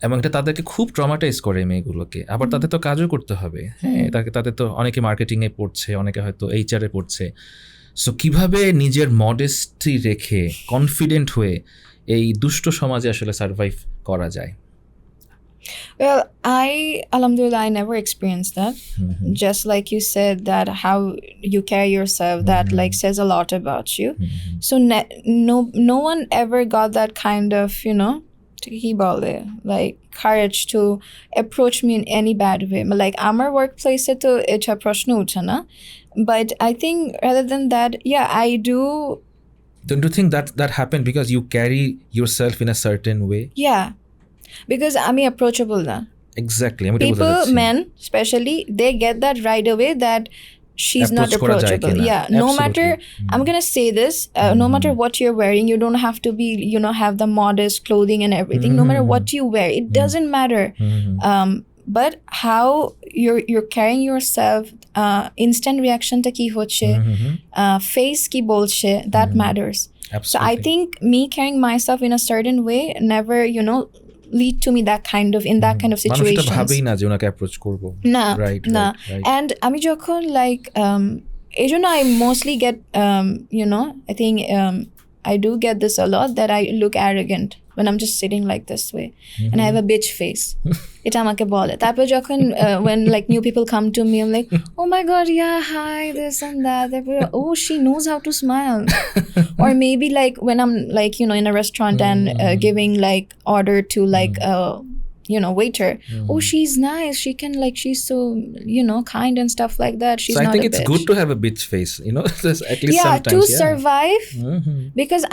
এবং এটা তাদেরকে খুব ট্রমাটাইজ করে মেয়েগুলোকে। আবার তাদের তো কাজও করতে হবে, হ্যাঁ, তাদের তো অনেকে মার্কেটিংয়ে পড়ছে, অনেকে হয়তো HR-এ পড়ছে। সো কিভাবে নিজের মডেস্টি রেখে কনফিডেন্ট হয়ে এই দুষ্ট সমাজে আসলে সার্ভাইভ করা যায়? Well, alhamdulillah, I never experienced that. Just like you said, that how you carry yourself, that like says a lot about you. So no one ever got that kind of, like courage to approach me in any bad way. Like our workplace, to it's a prashna uthha na. But I think rather than that, yeah, I do. Don't you think that happened because you carry yourself in a certain way? Yeah. Because I'm approachable now. Exactly. People, men especially, they get that right away that she's not approachable. Yeah. Absolutely. No matter, I'm gonna say this, no matter what you're wearing, you don't have to be, have the modest clothing and everything. No matter what you wear, it doesn't matter. But how you're carrying yourself, instant reaction ta ki hoche, face ki bolche, that matters. Absolutely. So I think me carrying myself in a certain way never, lead to me that kind of situations. ভাবেই না যে ওনাকে approach করব না right and আমি যখন like এই জন্য I mostly get I think I do get this a lot, that I look arrogant when I'm just sitting like this way, and I have a bitch face. এটা আমাকে বলে। তারপর যখন when like new people come to me, I'm like, oh my god, yeah, hi, this and that. Oh, she knows how to smile. Or maybe like when I'm like in a restaurant and giving like order to like waiter. Oh, she's nice, she can like, she's so kind and stuff like that. She's so not I think a it's bitch. good to have a bitch face, at least sometimes. To survive. Because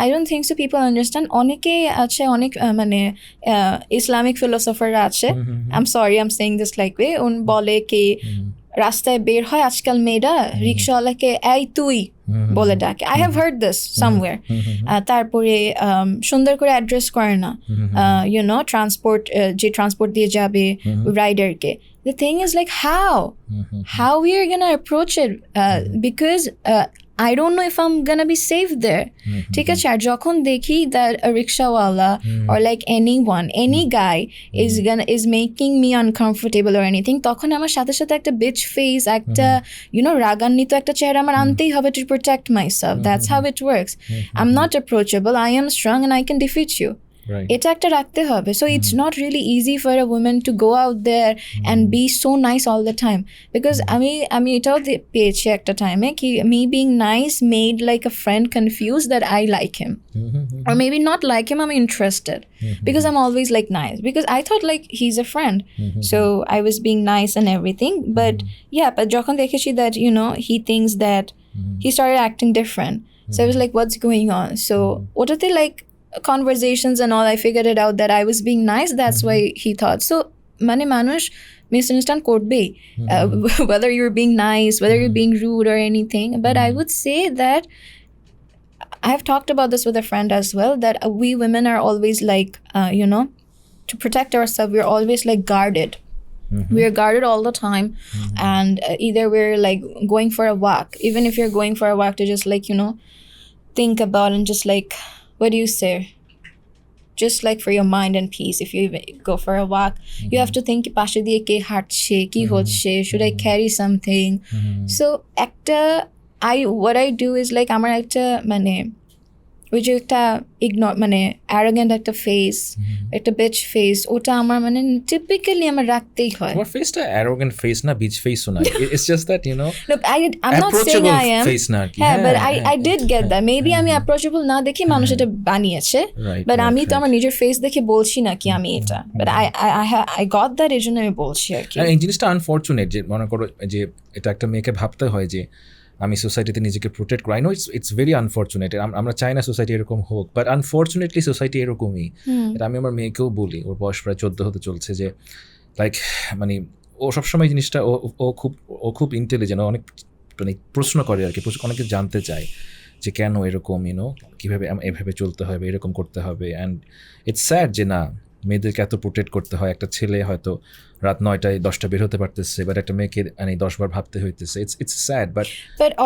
I don't think so people understand. Oneke ache onek mane Islamic philosopher ache. I'm sorry, I'm saying this like way. Un bole ke রাস্তায় বের হয় আজকাল মেয়েরা রিক্সাওয়ালাকে এই তুই বলে ডাকে। I have heard this somewhere. তারপরে সুন্দর করে অ্যাড্রেস করে না ট্রান্সপোর্ট, যে ট্রান্সপোর্ট দিয়ে যাবে রাইডারকে। The thing is like how we are gonna approach it, because I don't know if I'm gonna be safe there. ঠিক আছে, আর যখন দেখি that a rickshawala or like anyone, any guy is making me uncomfortable or anything, তখন আমার সাথে সাথে একটা bitch face, একটা রাগান্বিত একটা চেহারা আমার আনতেই হবে to protect myself. That's how it works. I'm not approachable, I am strong and I can defeat you. এটা একটা রাখতে হবে. So it's not really easy for a woman to go out there and be so nice all the time, because আমি এটাও পেয়েছি একটা টাইমে কি me being nice made like a friend confused that I like him, or maybe not like him, I'm interested, because I'm always like nice, because I thought like he's a friend, so I was being nice and everything, but but যখন দেখেছি that he thinks that he started acting different, so I was like, what's going on? So ওটাতে like conversations and all, I figured it out that I was being nice, that's why he thought so. মানে মানুষ misunderstand করবেই, whether you're being nice, whether you're being rude or anything, but I would say that I've talked about this with a friend as well, that we women are always like to protect ourselves, we're always like guarded. We're guarded all the time, and either we're like going for a walk, even if you're going for a walk, to just like think about and just like, what do you say, just like for your mind and peace, if you even go for a walk, you have to think pashe diye ke hatshe ki hocche, should I carry something? So what I do is like amar ekta mane ওই যে একটা ignore মানে arrogant একটা face, একটা beach face, ওটা আমার মানে typically আমার রাখতেই হয়. আমার ফেসটা অ্যারোগেন্ট ফেস না, বিচ ফেসও না, it's just that look, I'm not saying I am face না কি, হ্যাঁ, but I did get that, maybe আমি অ্যাপ্রোচেবল না দেখি মানুষ এটা বানিয়েছে, বাট আমি তো আমার নিজের ফেস দেখে বলছি না কি আমি এটা, বাট I got that, এর জন্য আমি বলছি আর কি. এই জিনিসটা আনফরচুনেট, যে মনে করো যে এটা একটা মেয়েকে ভাবতে হয় যে আমি সোসাইটিতে নিজেকে প্রোটেক্ট করি. I know it's very unfortunate, আমরা চাই না সোসাইটি এরকম হোক, বাট আনফর্চুনেটলি সোসাইটি এরকমই. এটা আমি আমার মেয়েকেও বলি, ওর বয়স প্রায় 14 হতে চলছে, যে লাইক মানে ও সবসময় জিনিসটা ও খুব ইন্টেলিজেন্ট, অনেক মানে প্রশ্ন করে আর কি, অনেকে জানতে চায় যে কেন এরকম কীভাবে এভাবে চলতে হবে, এরকম করতে হবে. অ্যান্ড ইটস স্যাড যে না, মেয়েদেরকে এত প্রোটেক্ট করতে হয়. একটা ছেলে হয়তো রাত 9টায় 10টা বের হতে পারতেছে, বাট একটা মেয়েকে 10বার ভাবতে হইতেছে. It's sad, but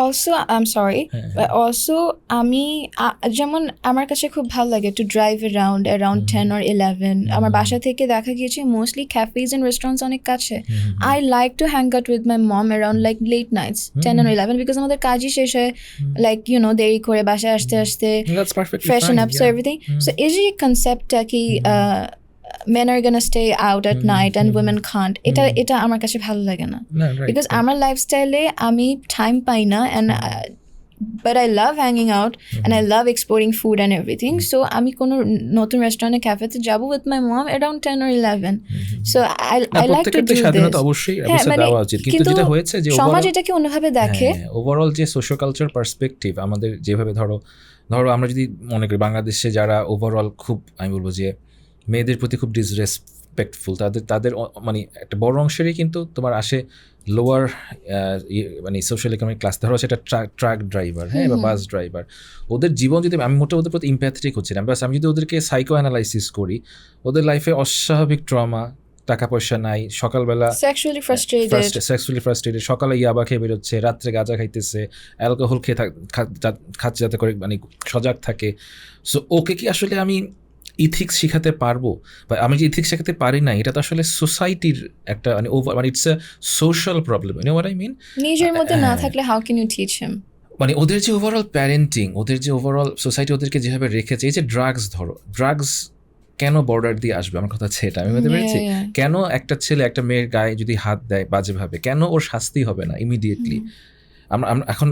also I'm sorry, but also আমি যেমন আমার কাছে খুব ভালো লাগে টু ড্রাইভ around 10 or 11. আমার বাসা থেকে দেখা গিয়েছে মোস্টলি ক্যাফেজ এন্ড রেস্টুরেন্টস অনেক কাছে. I like to hang out with my mom around like late nights 10 and 11, because আমাদের কাজই শেষ হয় like দেরি করে বাসায় আসতে freshen up, so everything. So এই যে কনসেপ্টটা কি men are gonna stay out at night and women can't, এটা আমার কাছে ভালো লাগে না, because আমার লাইফস্টাইলে আমি টাইম পাই না, and but I love hanging out and I love exploring food and everything. So আমি কোনো নতুন রেস্টুরেন্টে ক্যাফেতে যাব with my mom around 10 or 11. So I like to do this. অবশ্যই দেওয়া উচিত, কিন্তু যেটা হয়েছে যে সমাজ এটাকে অন্যভাবে দেখে. ওভারঅল যে সোশ্যাল কালচার পার্সপেক্টিভ আমাদের যেভাবে ধরো আমরা যদি মনে করি বাংলাদেশে যারা ওভারঅল খুব, আমি বলবো যে মেয়েদের প্রতি খুব ডিসরেসপেক্টফুল, তাদের মানে একটা বড় অংশেরই কিন্তু তোমার আসে লোয়ার মানে সোশ্যাল ইকোনমিক ক্লাস, ধরো সেটা ট্রাক ড্রাইভার, হ্যাঁ, বা বাস ড্রাইভার. ওদের জীবন যদি আমি মোটেও ওদের প্রতি ইম্প্যাথেটিক হচ্ছি না, বাস আমি যদি ওদেরকে সাইকো অ্যানালাইসিস করি, ওদের লাইফে অস্বাভাবিক ট্রমা, টাকা পয়সা নাই, সকালবেলা sexually frustrated, সকালে ইয়াবা খেয়ে বেরোচ্ছে, রাত্রে গাঁজা খাইতেছে, অ্যালকোহল খেয়ে খাচ্ছে যাতে করে মানে সজাগ থাকে. সো ওকে কি আসলে আমি ইথিক্স শেখাতে পারবো? বা আমি যে ইথিক্স শেখাতে পারি না, এটা তো আসলে সোসাইটির একটা মানে it's a social problem, you know what I mean? নিজের মধ্যে না থাকলে how can you teach him? মানে ওদের যে ওভারঅল প্যারেন্টিং, ওদের যে ওভারঅল সোসাইটি ওদেরকে যেভাবে রেখেছে, এই যে ড্রাগস কেন বর্ডার দিয়ে আসবে, আমার কথা সেটা আমি বলতে পেরেছি. কেন একটা ছেলে একটা মেয়ের গায়ে যদি হাত দেয় বাজেভাবে, কেন ওর শাস্তি হবে না ইমিডিয়েটলি? আমরা এখন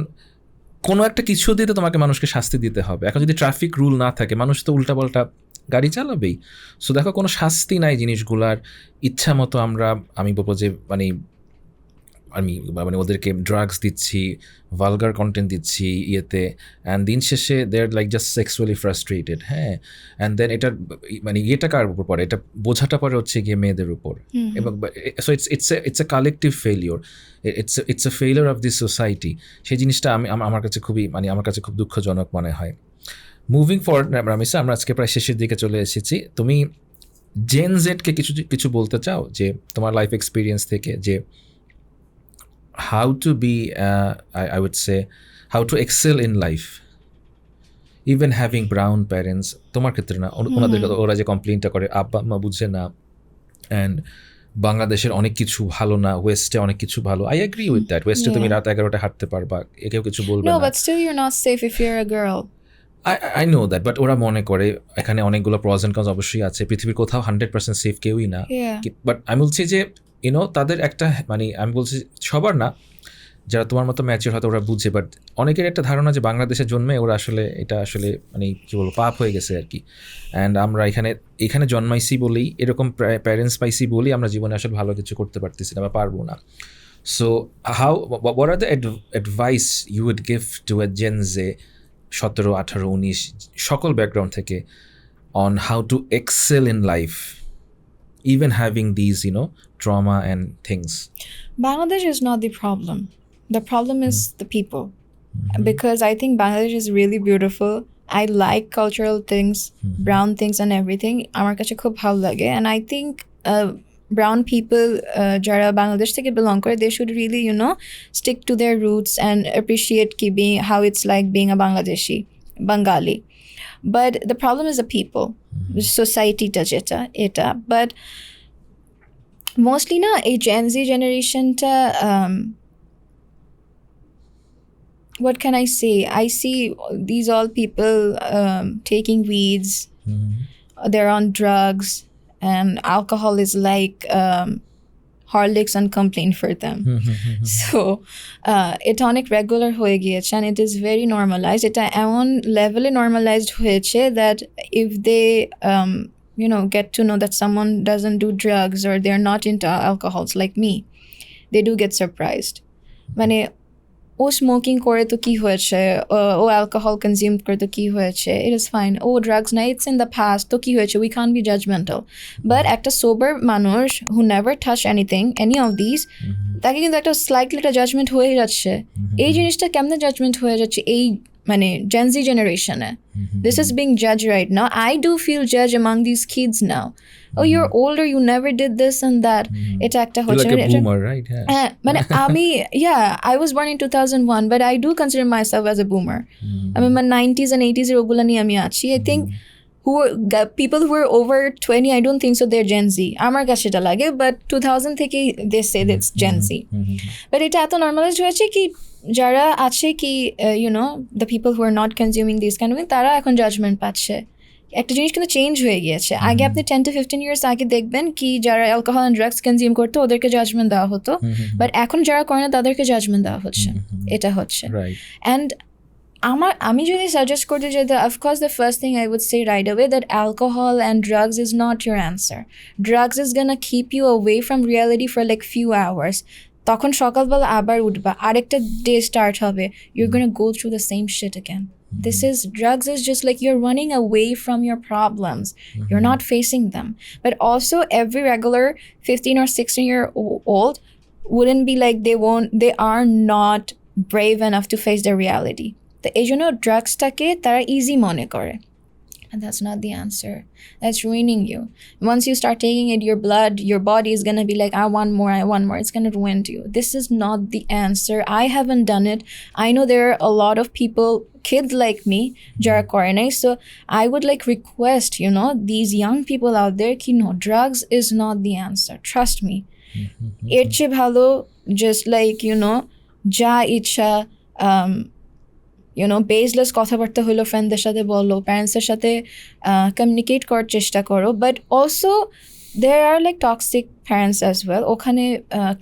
কোনো একটা কিছু দিতে তোমাকে মানুষকে শাস্তি দিতে হবে. এখন যদি ট্রাফিক রুল না থাকে, মানুষ তো উল্টাপাল্টা গাড়ি চালাবেই. সো দেখো কোনো শাস্তি নাই জিনিসগুলার, ইচ্ছা মতো আমি বলবো যে মানে ওদেরকে ড্রাগস দিচ্ছি, ভালগার কন্টেন্ট দিচ্ছি ইয়েতে, অ্যান্ড দিন শেষে দে আর লাইক জাস্ট সেক্সুয়ালি ফ্রাস্ট্রেটেড, হ্যাঁ. অ্যান্ড দেন এটার মানে ইয়েটা কার উপর পড়ে, এটা বোঝাটা পড়ে হচ্ছে গিয়ে মেয়েদের উপর. এবং so it's a collective failure, it's a failure of this society. সেই জিনিসটা আমার কাছে খুব দুঃখজনক মনে হয়. মুভিং ফরওয়ার্ড, রামিসা, আমরা আজকে প্রায় শেষের দিকে চলে এসেছি. তুমি জেন জেডকে কিছু বলতে চাও, যে তোমার লাইফ এক্সপিরিয়েন্স থেকে, যে how to be I would say how to excel in life, even having brown parents. তোমার ক্ষেত্রে না, ওনাদের ওরা যে কমপ্লেইনটা করে আব্বা আম্মা বুঝে না, অ্যান্ড বাংলাদেশের অনেক কিছু ভালো না, ওয়েস্টে অনেক কিছু ভালো। I agree with that. ওয়েস্টে তুমি রাত 11টা হাঁটতে পারবা, কেউ কিছু বলবে না। No, but still you're not safe if you're a girl. I know that, but ওরা মনে করে এখানে অনেকগুলো প্রস এন্ড কনস অবশ্যই আছে, পৃথিবীর কোথাও 100% সেফ কেউই না। বাট আমি বলছি যে তাদের একটা মানে আমি বলছি সবার না, যারা তোমার মতো ম্যাচিওর হয়তো ওরা বুঝে, বাট অনেকের একটা ধারণা যে বাংলাদেশে জন্মে ওরা আসলে এটা আসলে মানে কী বলবো পাপ হয়ে গেছে আর কি। অ্যান্ড আমরা এখানে জন্মাইছি বলেই, এরকম প্যারেন্টস পাইছি বলেই আমরা জীবনে আসলে ভালো কিছু করতে পারতেছি না বা পারবো না। So what are the advice you would give to a Gen Z 17, 18, 19 সকল ব্যাকগ্রাউন্ড থেকে on how to excel in life, even having these trauma and things? Bangladesh is not the problem. The problem is the people. Because I think Bangladesh is really beautiful. I like cultural things, brown things and everything. Amar kache khub bhalo lage, and I think brown people jara Bangladesh theke belong kore, they should really stick to their roots and appreciate how it's like being a Bengali. But the problem is the people, the society ta jeta eta. But mostly na a Gen Z generation ta what can I say? I see these all people taking weeds, they're on drugs, and alcohol is like Horlicks and complaint for them. So এটা অনেক regular হয়ে গিয়েছে, and it is very normalized. এটা এমন level normalized হয়েছে that if they get to know that someone doesn't do drugs or they're not into alcohols like me, they do get surprised. মানে ও smoking করে তো কি হয়েছে, ও অ্যালকোহল কনজিউম করে তো কি হয়েছে, ইট ইজ ফাইন। ও ড্রাগস নাই, ইটস ইন দ্য পাস্ট, তো কি হয়েছে, we can't be judgmental. But একটা সোবার মানুষ who never touch anything, any of this, তাকে কিন্তু একটা স্লাইটলি একটা জাজমেন্ট হয়ে যাচ্ছে। এই জিনিসটা কেমনে জাজমেন্ট হয়ে যাচ্ছে এই মানে Gen Z generation? This is being judged right now. I do feel judged among these kids now. Oh, you're older, you never did this and that. It's like a boomer, right? I was born in 2001, but I do consider myself as a boomer. I mean, my 90s and 80s ogula niye ami achi. I think people who are over 20, I don't think so they're Gen Z. Amar kache eta lage, but 2000 theke they say that's Gen Z. But এটা এত normalized হয়েছে কি যারা আছে কি the people who are not consuming these kind of things, তারা এখন judgement পাচ্ছে। একটা জিনিস কিন্তু চেঞ্জ হয়ে গিয়েছে। আগে আপনি 10 to 15 years আগে দেখবেন কি যারা অ্যালকোহল অ্যান্ড ড্রাগস কনজিউম করতো ওদেরকে জাজমেন্ট দেওয়া হতো, বাট এখন যারা করে না তাদেরকে জাজমেন্ট দেওয়া হচ্ছে। এটা হচ্ছে। অ্যান্ড আমি যদি সাজেস্ট করতে চাই, of course the first thing I would say right away that alcohol and drugs is not your answer. Drugs is gonna keep you away from reality for like few hours. তখন সকালবেলা আবার উঠবা, আরেকটা day start হবে, your gonna go through the same shit again. Drugs is just like you're running away from your problems. You're not facing them. But also every regular 15 or 16-year-old wouldn't be like they are not brave enough to face their reality. The drugs take tara easy mone kore. And that's not the answer. That's ruining you. Once you start taking it, your blood, your body is going to be like, I want more. It's going to ruin you. This is not the answer. I haven't done it. I know there are a lot of people, kids like me, jara korene. So I would like request, these young people out there, drugs is not the answer. Trust me. Erche bhalo, just like, ja icha, baseless কথাবার্তা হলো, ফ্রেন্ডদের সাথে বলো, প্যারেন্টসের সাথে communicate করার চেষ্টা করো। But also there are like toxic parents as well. ওখানে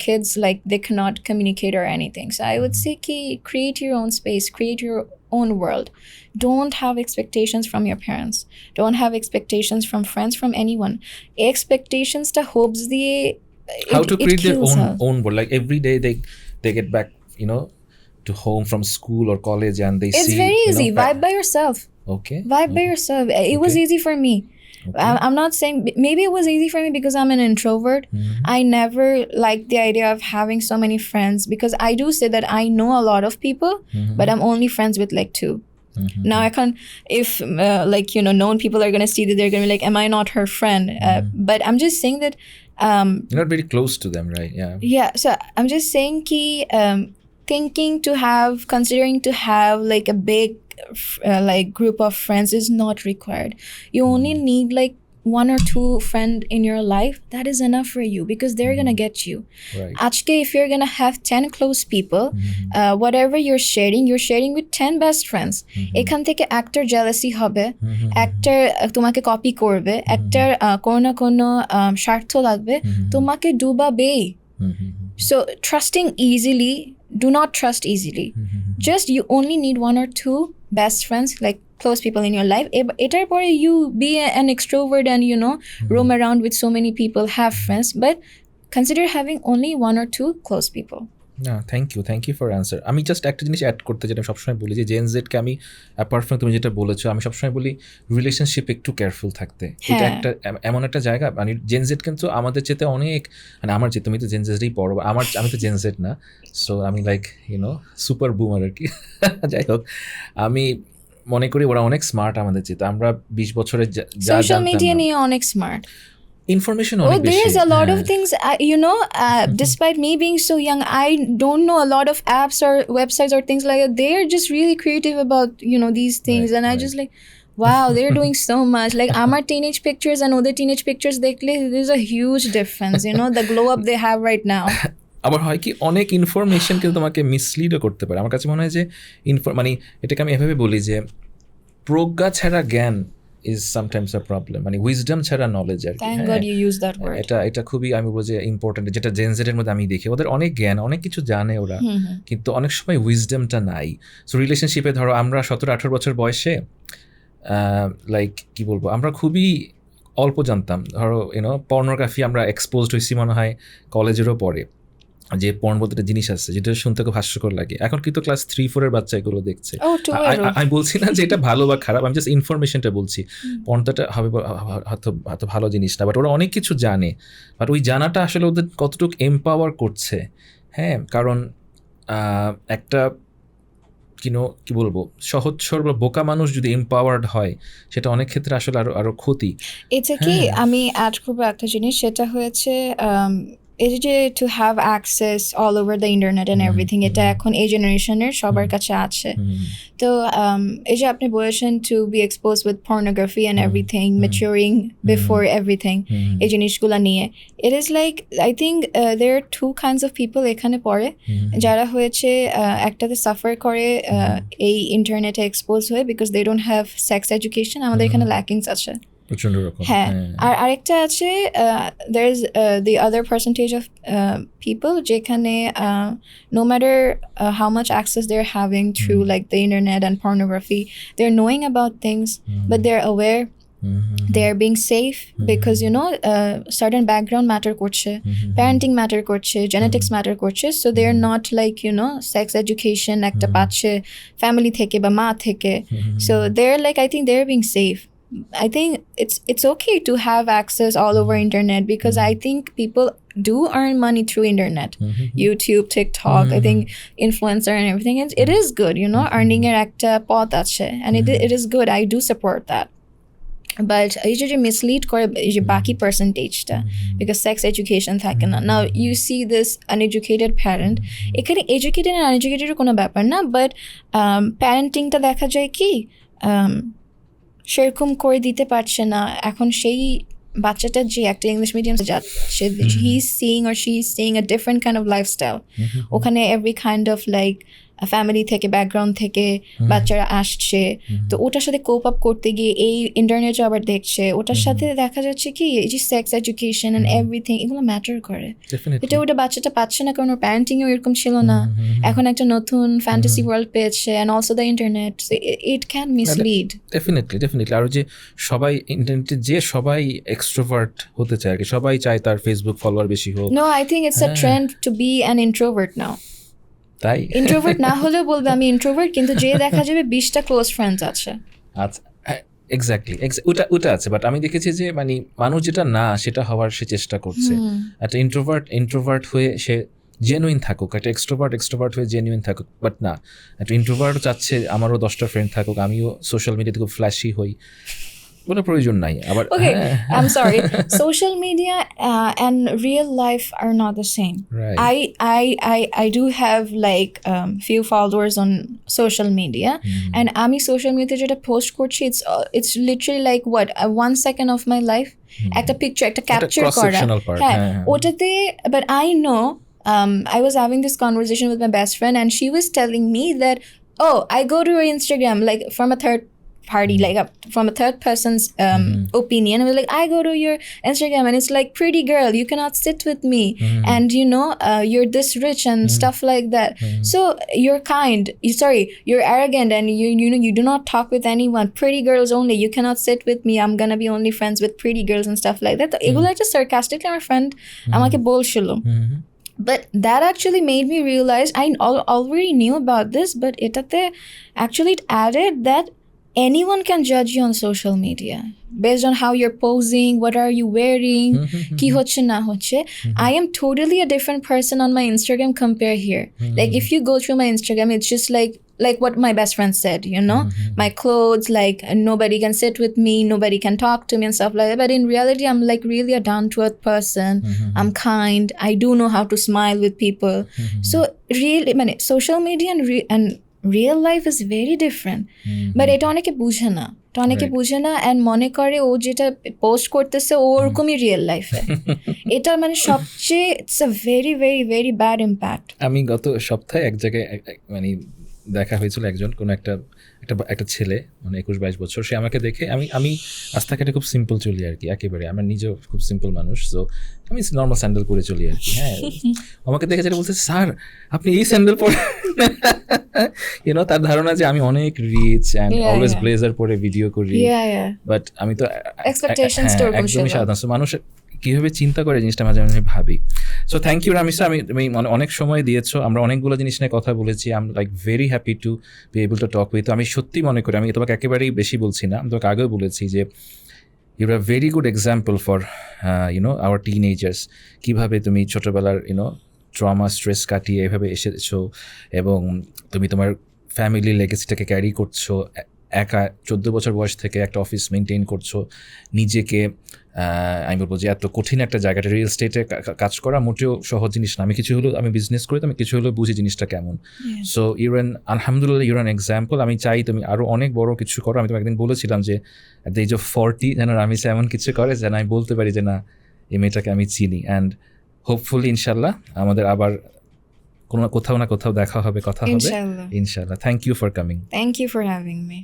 kids like they cannot communicate or anything. So I would say create your own space, create your own world. Don't have expectations from your parents. Don't have expectations from friends, from anyone. Expectations to hopes how to create their own world. Like every day they get back, to home from school or college and they it's see. It's very easy. Vibe by yourself. Okay. Vibe by yourself. It was easy for me. Okay. I'm not saying, maybe it was easy for me because I'm an introvert. I never liked the idea of having so many friends, because I do say that I know a lot of people, but I'm only friends with like 2. Now I can't, if known people are going to see that, they're going to be like, am I not her friend? But I'm just saying that you're not very close to them, right? Yeah. So I'm just saying considering to have like a big like group of friends is not required. You only need like 1 or 2 friend in your life. That is enough for you because they're gonna get you. Right. Ajke, if you're gonna have 10 close people, whatever you're sharing with 10 best friends. Ekhan theke actor jealousy hobe, actor তোমাকে copy করবে, actor কোনো স্বার্থ লাগবে, তোমাকে ডুবাবেই. So trusting easily, do not trust easily. Just you only need 1 or 2 best friends, like close people in your life. Etar pore you be an extrovert and roam around with so many people, have friends, but consider having only 1 or 2 close people. না thank you for answer. আমি just একটা জিনিস add করতে যেটা সবসময় বলি যে gen জেডকে আমি অ্যাপার্ট ফ্রম তুমি যেটা বলেছো, আমি সবসময় বলি রিলেশনশিপ একটু কেয়ারফুল থাকতে. এটা একটা এমন একটা জায়গা, মানে জেন জেড কিন্তু আমাদের চেয়ে অনেক, মানে আমার চেয়ে, তুমি তো জেন জেডই পড়ো, আমি তো জেন জেড না, সো আমি লাইক সুপার বুমার আর কি. যাই হোক, আমি মনে করি ওরা অনেক স্মার্ট আমাদের চেয়ে. আমরা 20 বছরের সোশ্যাল মিডিয়া নিয়ে অনেক স্মার্ট. Information অনেক বেশি. There's a lot of things, despite me being so young, I don't know a lot of apps or websites or things like that. They're just really creative about, these things. Right, and I just like, wow, they're doing so much. Like, our teenage pictures and other teenage pictures, there's a huge difference, the glow up they have right now. আবার হয় কি, অনেক information কিন্তু তোমাকে মিসলিডও করতে পারে. আমার কাছে মনে হয় যে মানে এটাকে আমি এভাবে বলি যে প্রজ্ঞা ছাড়া জ্ঞান is sometimes a problem, মানে উইজডম ছাড়া নলেজ আর কি. Thank God you use that word. এটা খুবই, আমি বলবো যে ইম্পর্টেন্ট. যেটা জেন জেডের মধ্যে আমি দেখি, ওদের অনেক জ্ঞান, অনেক কিছু জানে ওরা, কিন্তু অনেক সময় উইজডমটা নাই. সো রিলেশনশিপে ধরো আমরা 17-18 বছর বয়সে লাইক কি বলবো, আমরা খুবই অল্প জানতাম. ধরো পর্নোগ্রাফি আমরা এক্সপোজড হয়েছি মনে হয় কলেজেরও পরে, যে পর্ন বলতে একটা জিনিস আছে যেটা শুনতে খুব হাস্যকর লাগে. এখন কিন্তু ক্লাস 3-4 বাচ্চা এগুলো দেখছে. আমি বলছি না যে এটা ভালো বা খারাপ, আমি জাস্ট ইনফরমেশনটা বলছি. পর্নটা হবে হয়তো ভালো জিনিস না, বাট ওরা অনেক কিছু জানে. বাট ওই জানাটা আসলে ওদের কতটুকু এম্পাওয়ার করছে. হ্যাঁ, কারণ একটা কি বলবো, সহজ সরল বোকা মানুষ যদি এম্পাওয়ার্ড হয়, সেটা অনেক ক্ষেত্রে আসলে আরো ক্ষতি. এটা কি আমি অ্যাড করবো একটা জিনিস, সেটা হয়েছে এই যে to have access all over the internet and everything, এটা এখন এই জেনারেশনের সবার কাছে আছে. তো এই যে আপনি বলেছেন to be exposed with pornography and everything, maturing before everything, এই জিনিসগুলো নিয়ে, it is like I think there are 2 kinds of people এখানে পড়ে, যারা হয়েছে একটাতে সাফার করে এই ইন্টারনেটে এক্সপোজ হয়ে because they don't have sex education. আমাদের এখানে ল্যাকিংস আছে. হ্যাঁ, আর আরেকটা আছে there is the other percentage of people যেখানে no matter how much access they're having through like the internet and pornography, they're knowing about things, but they're aware, they're being safe because certain background matter করছে, parenting matter করছে, genetics matter করছে, so they're not like sex education একটা পাচ্ছে family থেকে বা মা থেকে, so they're like, I think they're being safe. I think it's okay to have access all over internet because I think people do earn money through internet, YouTube, TikTok, I think influencer and everything. It is good, earning এর একটা পথ আছে, and it is good. I do support that. But এই যে mislead করে এই যে বাকি পার্সেন্টেজটা, because sex education থাকে না. Now you see this uneducated parent, এখানে educated and uneducated কোনো ব্যাপার না, but parentingটা দেখা যায় কি সেরকম করে দিতে পারছে না. এখন সেই বাচ্চাটা যে একটা ইংলিশ মিডিয়াম যাচ্ছে, he is seeing or she is seeing a different kind of lifestyle. ওখানে every kind of like family থেকে, ব্যাকগ্রাউন্ড থেকে বাচ্চারা আসছে, তো ওটার সাথে কোপ আপ করতে গিয়ে এই ইন্টারনেটে আবার দেখছে, ওটার সাথে দেখা যাচ্ছে কি এই যে সেক্স এডুকেশন অ্যান্ড এভরিথিং, এগুলো ম্যাটার করে. ওটা বাচ্চাটা পাচ্ছে না কারণ ওর প্যারেন্টিংও এরকম ছিল না. এখন একটা নতুন ফ্যান্টাসি ওয়ার্ল্ড পেয়েছে, and also the internet, it can mislead. Definitely. আর যে সবাই ইন্টারনেটে সবাই এক্সট্রোভার্ট হতে চায় আর কি, সবাই চায় তার ফেসবুক ফলোয়ার বেশি হোক. No, I think it's a trend to be an introvert now. তাই ইন্ট্রোভার্ট না হলেও বলবে আমি ইন্ট্রোভার্ট, কিন্তু যে দেখা যাবে 20টা ক্লোজ ফ্রেন্ডস আছে. আচ্ছা, এক্স্যাক্টলি ওটা আছে. বাট আমি দেখেছি যে মানে মানুষ যেটা না সেটা হওয়ার সে চেষ্টা করছে. একটা ইন্ট্রোভার্ট হয়ে সে জেনুইন থাকুক, একটা এক্সট্রোভার্ট হয়ে জেনুইন থাকুক, বাট না, একটা ইন্ট্রোভার্ট চাচ্ছে আমারও 10টা ফ্রেন্ড থাকুক, আমিও সোশ্যাল মিডিয়াতে খুব ফ্ল্যাশি হই. কোনো প্রয়োজন নাই আবার Okay, I'm sorry. Social media and real life are not the same. Right. I do have like few followers on social media, and আমি social media যেটা post করছি, it's literally like what 1 second of my life. একটা picture, একটা capture করা. cross-sectional part, হ্যাঁ, হ্যাঁ। ওটাতে, but I know. I was having this conversation with my best friend, and she was telling me that, oh, I go to her Instagram like from a third party, like from a third person's opinion. I was like, I go to your Instagram and it's like, pretty girl, you cannot sit with me, and you know, you're this rich and stuff like that. So you're kind, you're arrogant, and you know, you do not talk with anyone. Pretty girls only. You cannot sit with me. I'm gonna be only friends with pretty girls and stuff like that. এগুলো just sarcastically আমার friend আমাকে বলছিল. But that actually made me realize I already knew about this, but etate actually it added that anyone can judge you on social media based on how you're posing, what are you wearing, ki hocche na hocche. I am totally a different person on my Instagram compare here. Like if you go through my Instagram, it's just like what my best friend said, you know, my clothes, like nobody can sit with me, nobody can talk to me and stuff like that. But in reality, I'm like really a down-to-earth person. I'm kind. I do know how to smile with people. So really, social media and real life is very different. But এটা অনেকে বুঝে না, and মনে করে ও যেটা post করতেছে ওরকমই real লাইফে। এটা মানে সবচেয়ে it's a very very very bad impact. আমি গত সপ্তাহে এক জায়গায় মানে দেখা হয়েছিল একজন কোনো একটা ছেলে মানে 21-22 বছর, সে আমাকে দেখে আমি রাস্তাঘাটে খুব সিম্পল চলি আর কি, একেবারে আমার নিজেও খুব সিম্পল মানুষ, সো আমি নর্মাল স্যান্ডেল পরে চলি আর কি। হ্যাঁ, আমাকে দেখে যেটা বলছে, স্যার আপনি এই স্যান্ডেল পরে, ইউনো, তার ধারণা যে আমি অনেক রিচ অ্যান্ড অলওয়েজ ব্লেজার পরে ভিডিও করি, বাট আমি তো একদমই সাধারণ। সো মানুষ কীভাবে চিন্তা করে জিনিসটা মাঝে মাঝে ভাবি। সো থ্যাংক ইউ রামিসা, তুমি অনেক সময় দিয়েছো, আমরা অনেকগুলো জিনিস নিয়ে কথা বলেছি। I am like very happy to be able to talk with. আমি সত্যি মনে করি, আমি তোমাকে একেবারেই বেশি বলছি না, আমি তোমাকে আগেও বলেছি যে you are very good example for you know our teenagers, কীভাবে তুমি ছোটোবেলার ইউনো ট্রমা স্ট্রেস কাটিয়ে এভাবে এসেছো, এবং তুমি তোমার ফ্যামিলি লেগেসিটাকে ক্যারি করছো, একা 14 বছর বয়স থেকে একটা অফিস মেনটেন করছো, নিজেকে আমি বলবো যে এত কঠিন একটা জায়গাটা রিয়েল স্টেটে কাজ করা মোটেও সহজ জিনিস না। আমি বিজনেস করি, তো আমি কিছু হলেও বুঝি জিনিসটা কেমন। সো আলহামদুলিল্লাহ ইউর অ্যান এক্সাম্পল। আমি চাই তুমি আরও অনেক বড় কিছু করো। আমি তোমাকে একদিন বলেছিলাম যে অ্যাট দ্য এজ অফ 40 যেন রামিসা এমন কিছু করে যেন আমি বলতে পারি যে না, এই মেয়েটাকে আমি চিনি। অ্যান্ড হোপফুলি ইনশাল্লাহ আমাদের আবার কোথাও না কোথাও দেখা হবে, কথা হবে ইনশাল্লাহ। Thank you for coming. Thank you for having me.